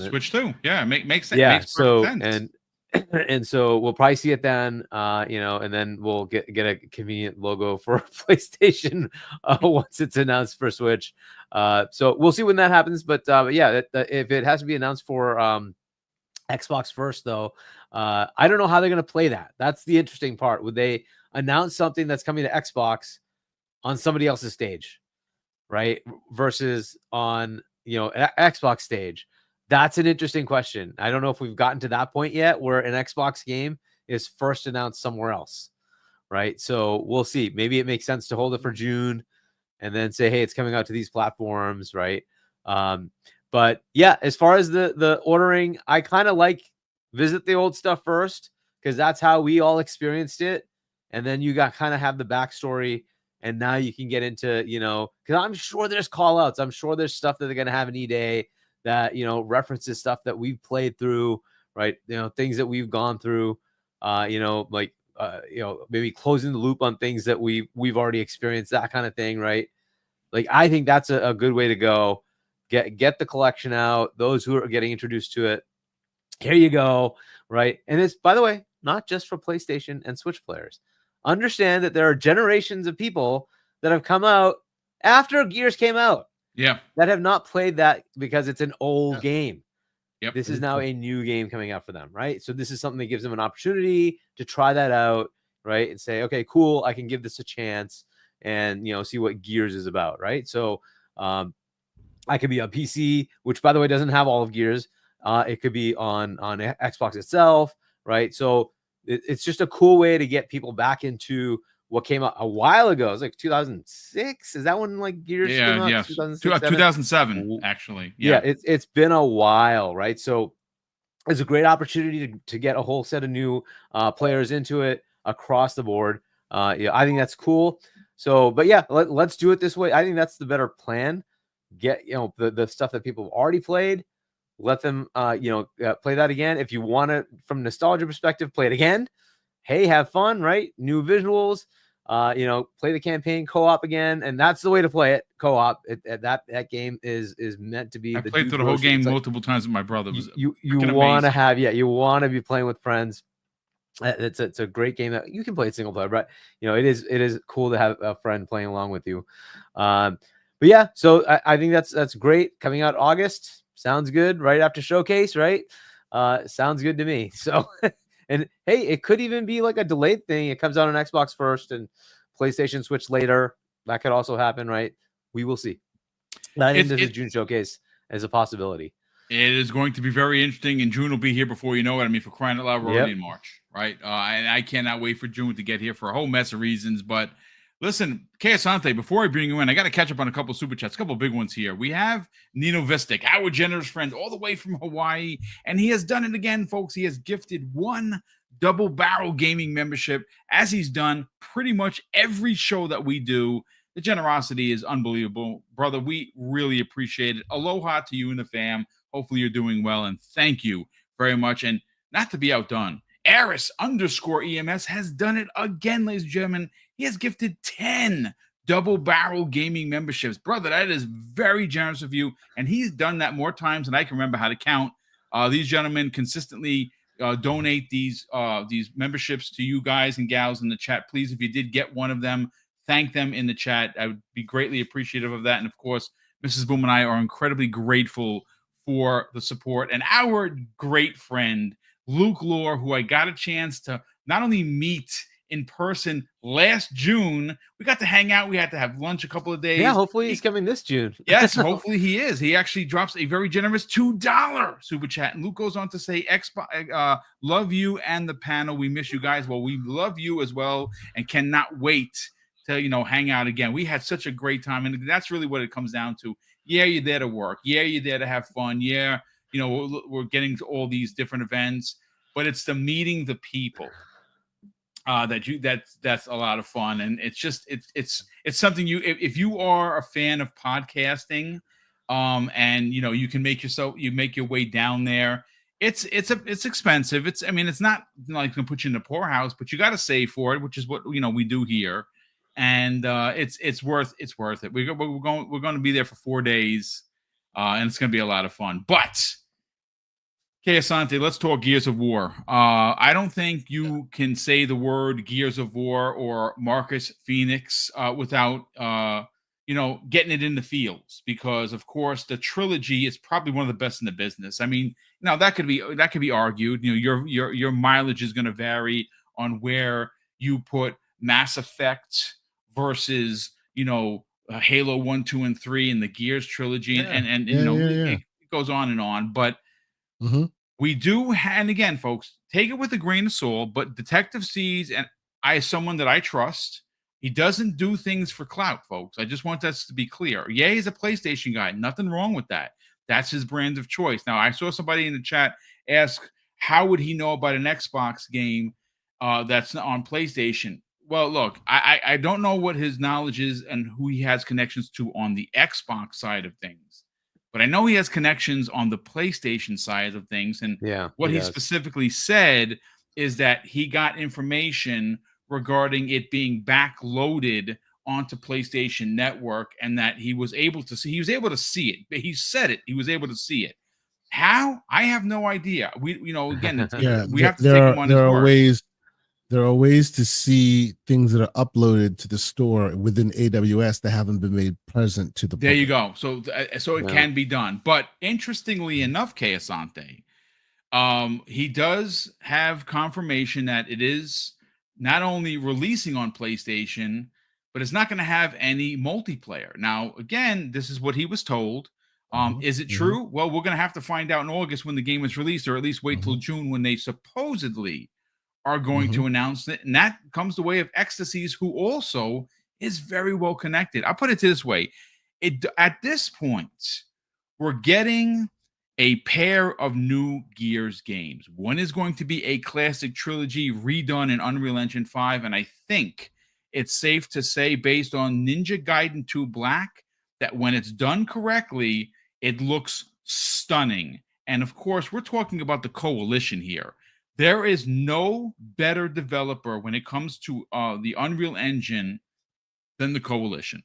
Switch 2. Yeah, makes sense. Yeah. Makes sense. And so we'll probably see it then, and then we'll get a convenient logo for PlayStation once it's announced for Switch. So we'll see when that happens. But yeah, if it has to be announced for Xbox first, though, I don't know how they're going to play that. That's the interesting part. Would they announce something that's coming to Xbox on somebody else's stage, right? Versus on an Xbox stage. That's an interesting question. I don't know if we've gotten to that point yet where an Xbox game is first announced somewhere else, right? So we'll see. Maybe it makes sense to hold it for June and then say, hey, it's coming out to these platforms, right? But yeah, as far as the ordering, I kind of like visit the old stuff first because that's how we all experienced it. And then you got kind of have the backstory. And now you can get into, because I'm sure there's call outs. I'm sure there's stuff that they're going to have in E-Day that, references stuff that we've played through, right? Things that we've gone through, maybe closing the loop on things that we've already experienced, that kind of thing, right? Like, I think that's a good way to go. Get the collection out. Those who are getting introduced to it, here you go, right? And it's, by the way, not just for PlayStation and Switch players. Understand that there are generations of people that have come out after Gears came out. Yeah. That have not played that because it's an old game. Yep. This is now a new game coming out for them, right? So this is something that gives them an opportunity to try that out, right? And say, okay, cool, I can give this a chance and, see what Gears is about, right? So I could be on PC, which, by the way, doesn't have all of Gears. It could be on Xbox itself, right? So it's just a cool way to get people back into what came out a while ago. It was like 2006. Is that when Gears came out? Yeah, 2007 actually. Yeah, it's been a while, right? So it's a great opportunity to get a whole set of new players into it across the board. I think that's cool. So, but yeah, let's do it this way. I think that's the better plan. Get the stuff that people have already played. Let them play that again. If you want to, from nostalgia perspective, play it again. Hey, have fun, right? New visuals. Play the campaign co-op again, and that's the way to play it. Co-op. That game is meant to be. I played through the whole game multiple times with my brother. You want to have you want to be playing with friends. It's a great game that you can play it single player, but it is cool to have a friend playing along with you. But yeah, so I think that's great. Coming out August sounds good. Right after Showcase, right? Sounds good to me. So, and hey, it could even be like a delayed thing. It comes out on Xbox first and PlayStation Switch later. That could also happen, right? We will see. I think this is June Showcase as a possibility. It is going to be very interesting, and June will be here before you know it. I mean, for crying out loud, we're already in March, right? And I cannot wait for June to get here for a whole mess of reasons. But listen, Asante, before I bring you in, I got to catch up on a couple of super chats, a couple of big ones here. We have Nino Vistic, our generous friend, all the way from Hawaii, and he has done it again, folks. He has gifted one Double Barrel Gaming membership, as he's done pretty much every show that we do. The generosity is unbelievable. Brother, we really appreciate it. Aloha to you and the fam. Hopefully you're doing well, and thank you very much. And not to be outdone, Aris_EMS has done it again, ladies and gentlemen. He has gifted 10 Double Barrel Gaming memberships. Brother, that is very generous of you, and he's done that more times than I can remember how to count. These gentlemen consistently donate these memberships to you guys and gals in the chat. Please, if you did get one of them, thank them in the chat. I would be greatly appreciative of that. And of course, Mrs. Boom and I are incredibly grateful for the support. And our great friend, Luke Lore, who I got a chance to not only meet in person last June, we got to hang out. We had to have lunch a couple of days. Yeah, hopefully he's coming this June. Yes, hopefully he is. He actually drops a very generous $2 super chat. And Luke goes on to say, love you and the panel. We miss you guys. Well, we love you as well and cannot wait to, hang out again. We had such a great time. And that's really what it comes down to. Yeah, you're there to work. Yeah, you're there to have fun. Yeah, we're getting to all these different events, but it's the meeting the people that's a lot of fun. And it's just it's something if you are a fan of podcasting, and you can make your way down there. It's expensive. It's not like gonna put you in the poorhouse, but you got to save for it, which is what we do here. And it's worth it. We're going to be there for 4 days, and it's going to be a lot of fun. But Asante, let's talk Gears of War. I don't think you can say the word Gears of War or Marcus Phoenix without getting it in the fields, because of course the trilogy is probably one of the best in the business. I mean, now that could be argued. Your mileage is going to vary on where you put Mass Effect versus Halo 1, 2, and 3 and the Gears trilogy, it goes on and on. But we do, and again, folks, take it with a grain of salt. But Detective Seeds, and as someone that I trust, he doesn't do things for clout, folks. I just want that to be clear. Yeah, he's a PlayStation guy. Nothing wrong with that. That's his brand of choice. Now, I saw somebody in the chat ask, how would he know about an Xbox game that's on PlayStation? Well, look, I don't know what his knowledge is and who he has connections to on the Xbox side of things, but I know he has connections on the PlayStation side of things. And Yeah, what he he does. specifically said is that he got information regarding it being backloaded onto PlayStation Network, and that he was able to see it. He said it. He was able to see it. How? I have no idea. Again, Yeah, we have to take him on his word. There are ways to see things that are uploaded to the store within AWS that haven't been made present to the There you public. go. So it can be done. But interestingly enough, Kay Asante, he does have confirmation that it is not only releasing on PlayStation, but it's not going to have any multiplayer. Now, again, this is what he was told. Is it true? Well, we're going to have to find out in August when the game is released, or at least wait till June when they supposedly are going to announce it. And that comes the way of Ecstasies, who also is very well connected. I'll put it this way. At this point, we're getting a pair of new Gears games. One is going to be a classic trilogy redone in Unreal Engine 5. And I think it's safe to say, based on Ninja Gaiden 2 Black, that when it's done correctly, it looks stunning. And of course, we're talking about the Coalition here. There is no better developer when it comes to the Unreal Engine than the Coalition.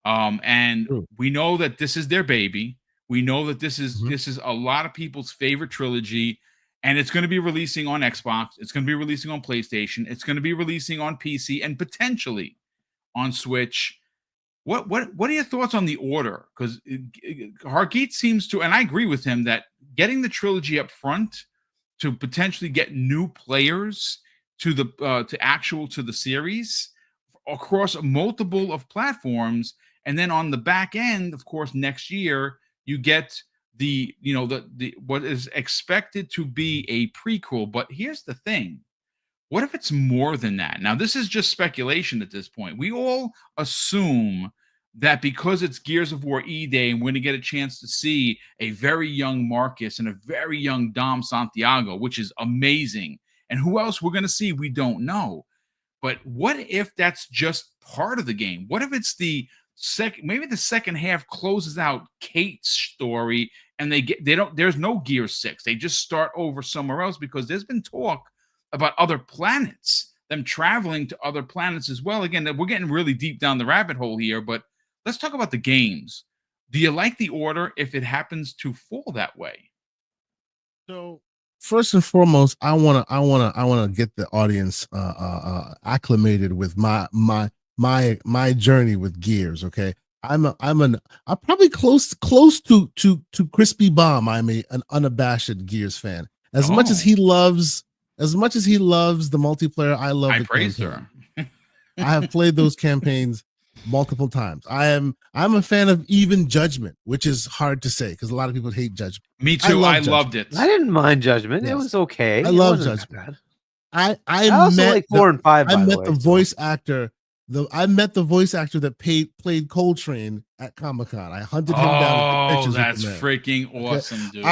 And we know that this is their baby. We know that this is a lot of people's favorite trilogy, and it's going to be releasing on Xbox. It's going to be releasing on PlayStation. It's going to be releasing on PC and potentially on Switch. What are your thoughts on the order? Because Hargeet seems to, and I agree with him, that getting the trilogy up front to potentially get new players to the series across multiple of platforms, and then on the back end, of course, next year you get the what is expected to be a prequel. But here's the thing: what if it's more than that? Now, this is just speculation at this point. We all assume that because it's Gears of War E-Day and we're going to get a chance to see a very young Marcus and a very young Dom Santiago, which is amazing. And who else we're going to see, we don't know. But what if that's just part of the game? What if it's maybe the second half closes out Kate's story and there's no Gear 6. They just start over somewhere else, because there's been talk about other planets, them traveling to other planets as well. Again, we're getting really deep down the rabbit hole here, but let's talk about the games. Do you like the order if it happens to fall that way? So first and foremost, I wanna get the audience acclimated with my journey with Gears. Okay, I'm probably close to Crispy Bomb. I'm an unabashed Gears fan. As much as he loves the multiplayer, I love the praise campaign. her. I have played those campaigns multiple times. I'm a fan of Even Judgment, which is hard to say because a lot of people hate Judgment. Me too. I loved it. I didn't mind Judgment. Yes. It was okay. I love Judgment. I also like 4 and 5. I met the voice actor. I met the voice actor that played Coltrane at Comic-Con. I hunted him down. Oh, that's freaking awesome, dude!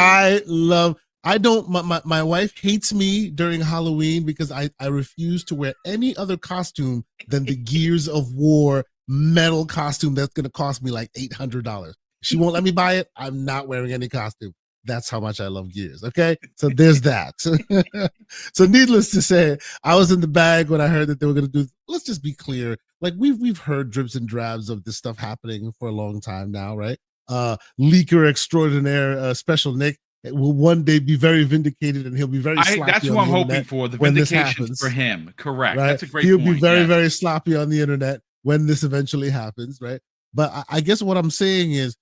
My wife hates me during Halloween because I refuse to wear any other costume than the Gears of War metal costume that's going to cost me like $800. She won't let me buy it. I'm not wearing any costume. That's how much I love Gears. Okay, so there's that. So needless to say, I was in the bag when I heard that they were going to do. Let's just be clear. Like we've heard drips and drabs of this stuff happening for a long time now, right? Leaker extraordinaire, Special Nick, will one day be very vindicated, and he'll be very sloppy. That's what I'm hoping for. The vindication for him. Correct. Right? That's a great point. He'll be very, very sloppy on the internet when this eventually happens, right? But I guess what I'm saying is,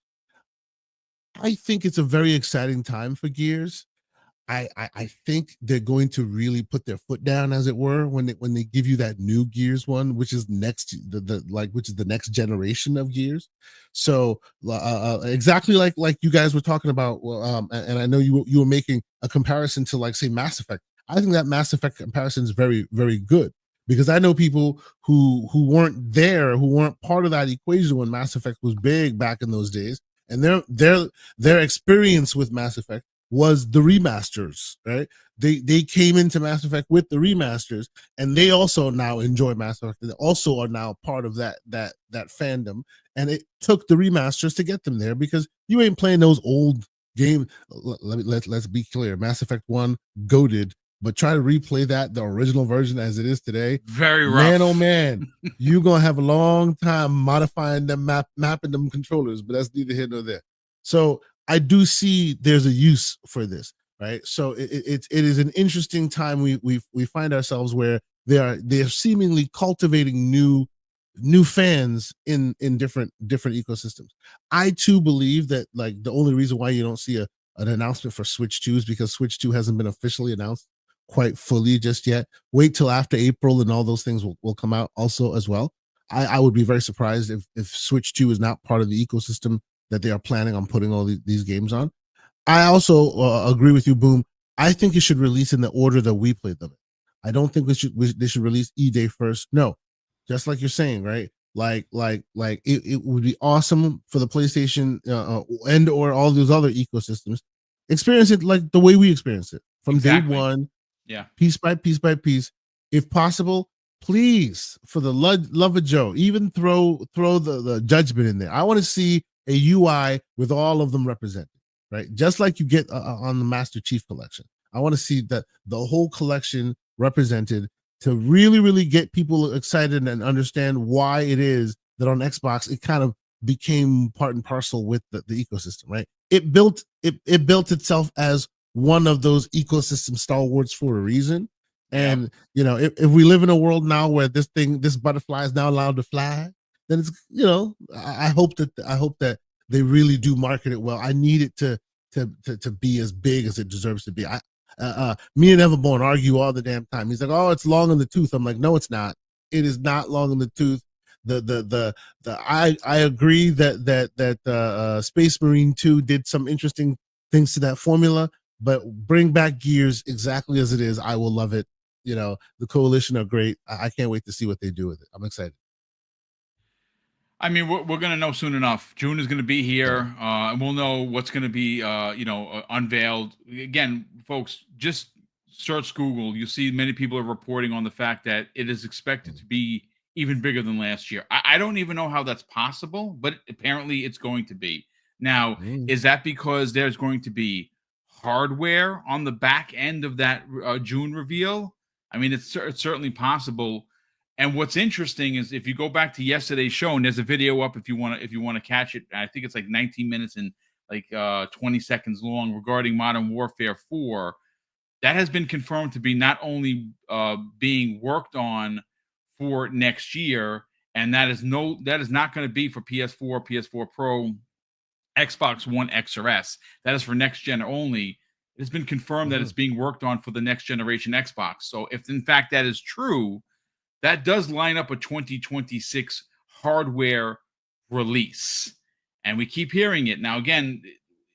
I think it's a very exciting time for Gears. I think they're going to really put their foot down, as it were, when they give you that new Gears one, which is which is the next generation of Gears. So exactly like you guys were talking about, and I know you were making a comparison to, like, say, Mass Effect. I think that Mass Effect comparison is very, very good, because I know people who weren't there, who weren't part of that equation when Mass Effect was big back in those days, and their experience with Mass Effect was the remasters, right? They came into Mass Effect with the remasters, and they also now enjoy Mass Effect. They also are now part of that fandom, and it took the remasters to get them there, because you ain't playing those old games. Let's be clear: Mass Effect 1 goated, but try to replay the original version as it is today. Very rough. Man, oh man, you're gonna have a long time modifying them, mapping them controllers, but that's neither here nor there. So I do see there's a use for this, right? So it is an interesting time we find ourselves where they're seemingly cultivating new fans in different ecosystems. I too believe that, like, the only reason why you don't see an announcement for Switch 2 is because Switch 2 hasn't been officially announced quite fully just yet. Wait till after April and all those things will come out also as well. I would be very surprised if Switch 2 is not part of the ecosystem that they are planning on putting all these games on. I also agree with you, Boom. I think it should release in the order that we played them. I don't think they should release E-Day first. No, just like you're saying, right? Like it would be awesome for the PlayStation and or all those other ecosystems experience it like the way we experience it from day one. Yeah, piece by piece. If possible, please, for the love of Joe, even throw the judgment in there. I want to see a UI with all of them represented, right? Just like you get on the Master Chief Collection. I want to see that the whole collection represented, to really get people excited and understand why it is that on Xbox it kind of became part and parcel with the ecosystem, right? It built itself as one of those ecosystem stalwarts for a reason. And you know, if we live in a world now where this butterfly is now allowed to fly, then it's, you know, I hope that they really do market it well. I need it to be as big as it deserves to be. Me and Everborn argue all the damn time. He's like, oh, it's long in the tooth. I'm like, no, it's not. It is not long in the tooth. I agree that Space Marine 2 did some interesting things to that formula, but bring back Gears exactly as it is. I will love it. You know, the Coalition are great. I can't wait to see what they do with it. I'm excited. I mean, we're going to know soon enough. June is going to be here, and we'll know what's going to be, unveiled. Again, folks, just search Google. You'll see many people are reporting on the fact that it is expected to be even bigger than last year. I don't even know how that's possible, but apparently it's going to be. Now, is that because there's going to be hardware on the back end of that June reveal? I mean, it's certainly possible. And what's interesting is, if you go back to yesterday's show, and there's a video up if you want to catch it. I think it's like 19 minutes and like 20 seconds long, regarding Modern Warfare 4. That has been confirmed to be not only being worked on for next year, and that is not going to be for PS4, PS4 Pro, Xbox One X or S. That is for next gen only. It's been confirmed that it's being worked on for the next generation Xbox. So if in fact that is true, that does line up a 2026 hardware release. And we keep hearing it. Now, again,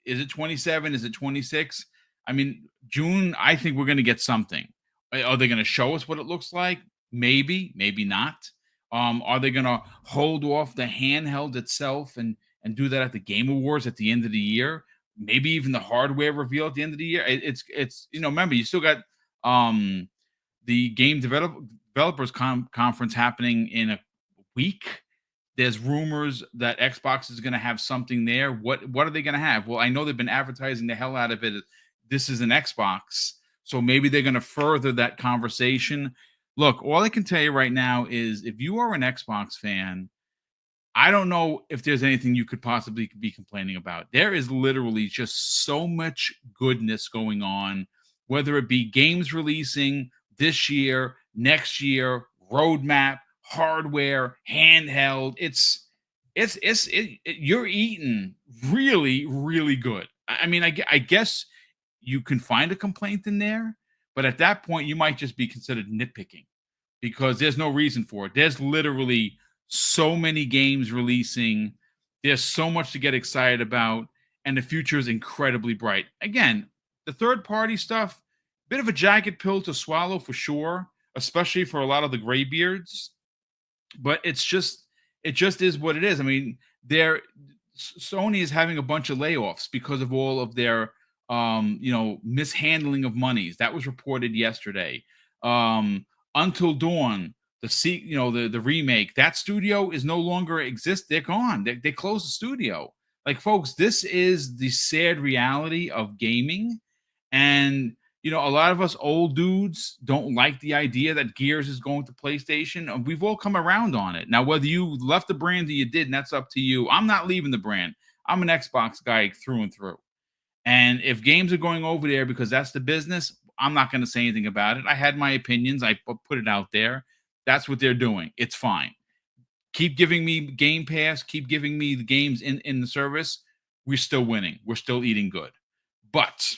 is it 27? Is it 26? I mean, June, I think we're going to get something. Are they going to show us what it looks like? Maybe, maybe not. Are they going to hold off the handheld itself and do that at the Game Awards at the end of the year? Maybe even the hardware reveal at the end of the year. It's remember, you still got the game developers conference happening in a week. There's rumors that Xbox is going to have something there. What are they going to have? Well, I know they've been advertising the hell out of it. This is an Xbox, so maybe they're going to further that conversation. Look, all I can tell you right now is, if you are an Xbox fan, I don't know if there's anything you could possibly be complaining about. There is literally just so much goodness going on, whether it be games releasing this year, next year, roadmap, hardware, handheld. You're eating really, really good. I mean, I guess you can find a complaint in there, but at that point, you might just be considered nitpicking, because there's no reason for it. There's literally so many games releasing. There's so much to get excited about, and the future is incredibly bright. Again, the third-party stuff, bit of a jagged pill to swallow for sure, especially for a lot of the graybeards. But it just is what it is. I mean, Sony is having a bunch of layoffs because of all of their mishandling of monies. That was reported yesterday. Until Dawn, the remake, that studio is no longer exist. They're gone. They closed the studio. Like, folks, this is the sad reality of gaming. And a lot of us old dudes don't like the idea that Gears is going to PlayStation. And we've all come around on it. Now, whether you left the brand or you didn't, that's up to you. I'm not leaving the brand. I'm an Xbox guy through and through. And if games are going over there because that's the business, I'm not going to say anything about it. I had my opinions. I put it out there. That's what they're doing. It's fine. Keep giving me Game Pass. Keep giving me the games in the service. We're still winning. We're still eating good. But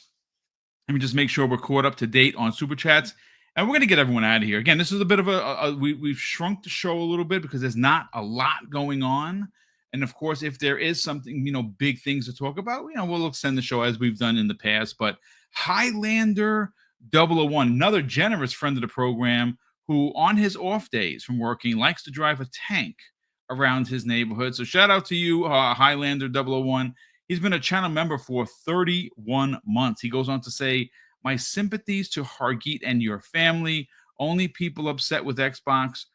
let me just make sure we're caught up to date on Super Chats. And we're going to get everyone out of here. Again, this is a bit of we've shrunk the show a little bit because there's not a lot going on. And of course, if there is something, big things to talk about, we'll extend the show as we've done in the past. But Highlander 001, another generous friend of the program who on his off days from working likes to drive a tank around his neighborhood. So shout out to you, Highlander 001. He's been a channel member for 31 months. He goes on to say, my sympathies to Hargeet and your family. Only people upset with Xbox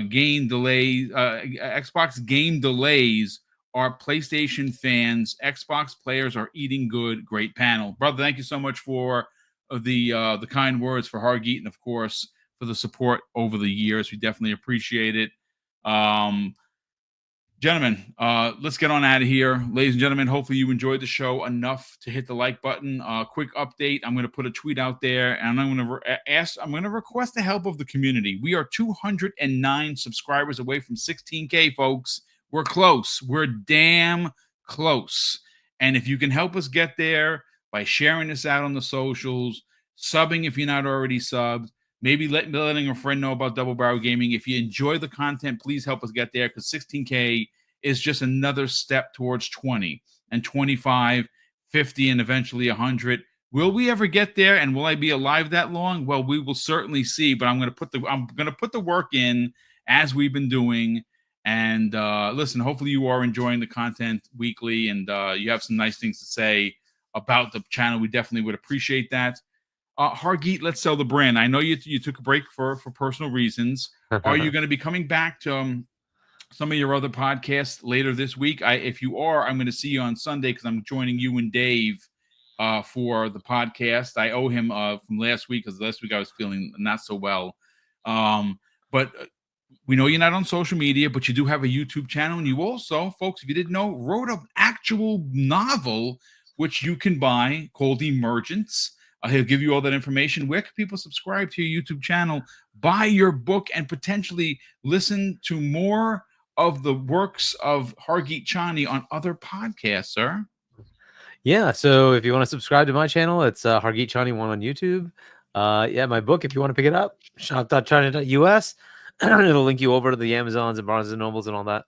game delays. Xbox game delays are PlayStation fans. Xbox players are eating good. Great panel, brother. Thank you so much for the kind words for Hargeet, and of course for the support over the years. We definitely appreciate it. Gentlemen, let's get on out of here. Ladies and gentlemen, hopefully you enjoyed the show enough to hit the like button. Quick update. I'm going to put a tweet out there, and I'm going to request the help of the community. We are 209 subscribers away from 16K, folks. We're close. We're damn close. And if you can help us get there by sharing this out on the socials, subbing if you're not already subbed, maybe letting a friend know about Double Barrel Gaming. If you enjoy the content, please help us get there, because 16K is just another step towards 20 and 25, 50, and eventually 100. Will we ever get there, and will I be alive that long? Well, we will certainly see. But I'm going to put the work in as we've been doing. And listen, hopefully you are enjoying the content weekly, and you have some nice things to say about the channel. We definitely would appreciate that. Hargeet, let's sell the brand. I know you took a break for personal reasons. Are you going to be coming back to some of your other podcasts later this week? If you are, I'm going to see you on Sunday, because I'm joining you and Dave for the podcast. I owe him from last week, because last week I was feeling not so well. But we know you're not on social media, but you do have a YouTube channel. And you also, folks, if you didn't know, wrote an actual novel, which you can buy, called Emergence. He'll give you all that information. Where can people subscribe to your YouTube channel, buy your book, and potentially listen to more of the works of Hargeet Chani on other podcasts, sir? Yeah, so if you want to subscribe to my channel, it's Hargeet Chani 1 on YouTube. Yeah, my book, if you want to pick it up, shop.china.us. It'll link you over to the Amazons and Barnes and Nobles and all that.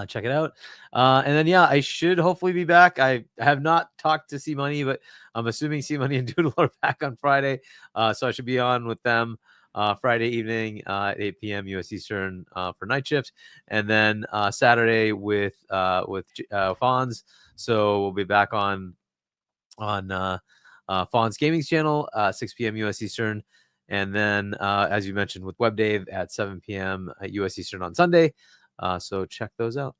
Check it out. And then, yeah, I should hopefully be back. I have not talked to C Money, but I'm assuming C Money and Doodle are back on Friday. So I should be on with them Friday evening at 8 p.m. US Eastern for night shift. And then Saturday with Fonz. So we'll be back on Fonz Gaming's channel, 6 p.m. US Eastern. And then, as you mentioned, with Web Dave at 7 p.m. at US Eastern on Sunday. So check those out.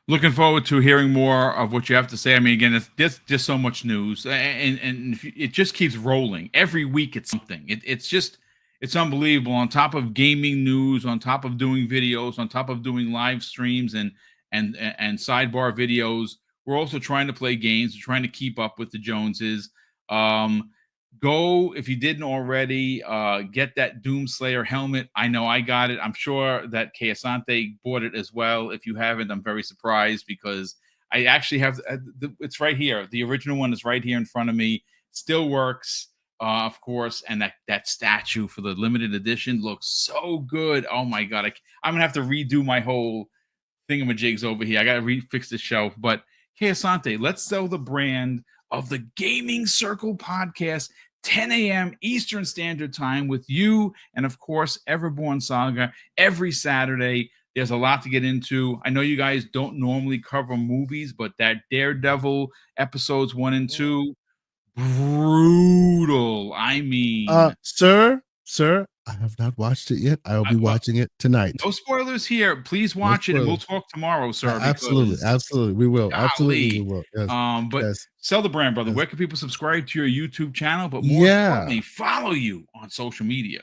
Looking forward to hearing more of what you have to say. I mean, again, it's just so much news, and it just keeps rolling. Every week it's something. It's unbelievable. On top of gaming news, on top of doing videos, on top of doing live streams and sidebar videos, we're also trying to play games. We're trying to keep up with the Joneses. Go, if you didn't already, get that Doomslayer helmet. I know I got it. I'm sure that Keasante bought it as well. If you haven't, I'm very surprised, because I actually have it's right here. The original one is right here in front of me. Still works, of course. And that statue for the limited edition looks so good. Oh my God. I'm going to have to redo my whole thingamajigs over here. I got to refix the shelf. But Keasante, let's sell the brand of the Gaming Circle podcast, 10 a.m. Eastern Standard Time, with you and, of course, Everborn Saga every Saturday. There's a lot to get into. I know you guys don't normally cover movies, but that Daredevil episodes 1 and 2, brutal. I mean, Sir, I have not watched it yet. I will be well, watching it tonight. no spoilers here. Please No watch it, and we'll spoilers. talk tomorrow, sir. Absolutely, because absolutely, we will. Absolutely, we golly. will. Yes, But yes. sell the brand, brother. Yes. Where can people subscribe to your YouTube channel? But more importantly, follow you on social media.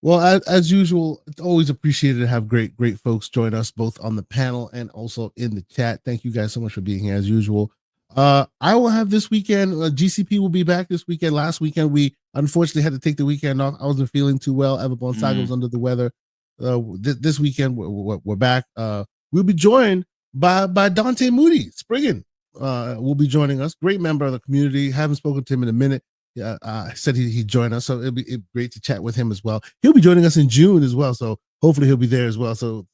Well, as usual, it's always appreciated to have great folks join us both on the panel and also in the chat. Thank you guys so much for being here as usual. I will have this weekend. GCP will be back this weekend. Last weekend, we unfortunately had to take the weekend off. I wasn't feeling too well. Everbone Saga was under the weather. This weekend, we're back. We'll be joined by Dante Moody Spriggan. Will be joining us. Great member of the community. Haven't spoken to him in a minute. Said he'd join us, so it'd be great to chat with him as well. He'll be joining us in June as well, so hopefully he'll be there as well. So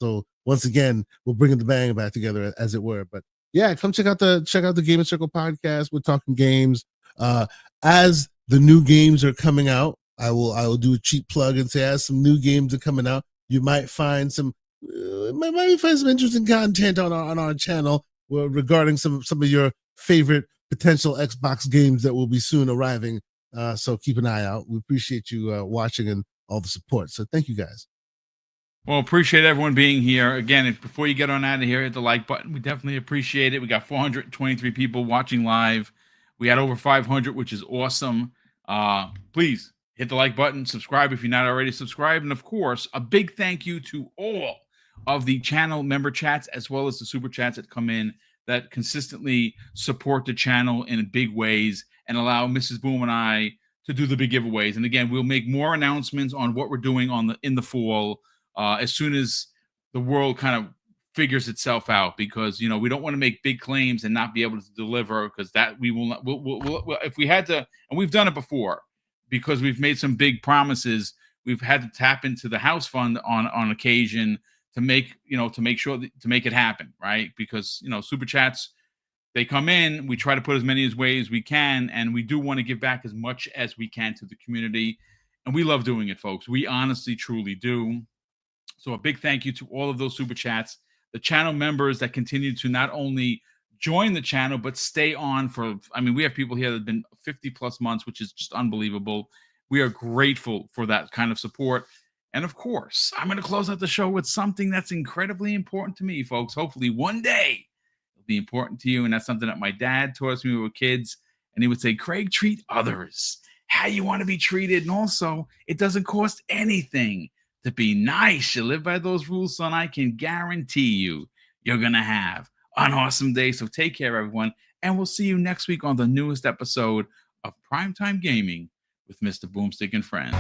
once again, we'll bring the bang back together, as it were. But yeah, come check out the Gaming Circle podcast. We're talking games. As the new games are coming out, I will do a cheap plug and say as some new games are coming out, you might find some interesting content on our channel regarding some of your favorite potential Xbox games that will be soon arriving. So keep an eye out. We appreciate you watching and all the support. So thank you guys. Well, appreciate everyone being here. Again, before you get on out of here, hit the like button. We definitely appreciate it. We got 423 people watching live. We had over 500, which is awesome. Please hit the like button, subscribe if you're not already subscribed. And of course, a big thank you to all of the channel member chats, as well as the super chats that come in that consistently support the channel in big ways and allow Mrs. Boom and I to do the big giveaways. And again, we'll make more announcements on what we're doing in the fall as soon as the world kind of figures itself out, because we don't want to make big claims and not be able to deliver, because that we will not. We'll if we had to, and we've done it before, because we've made some big promises. We've had to tap into the house fund on occasion to make sure to make it happen, right? Because super chats, they come in, we try to put as many ways we can, and we do want to give back as much as we can to the community, and we love doing it, folks. We honestly, truly do. So a big thank you to all of those super chats, the channel members that continue to not only join the channel but stay on for. We have people here that have been 50 plus months, which is just unbelievable. We are grateful for that kind of support. And of course, I'm going to close out the show with something that's incredibly important to me, folks. Hopefully one day it'll be important to you. And that's something that my dad taught us when we were kids. And he would say, Craig, treat others how you want to be treated. And also, it doesn't cost anything to be nice. You live by those rules, son. I can guarantee you're going to have an awesome day. So take care, everyone. And we'll see you next week on the newest episode of Primetime Gaming with Mr. BoomStick and Friends.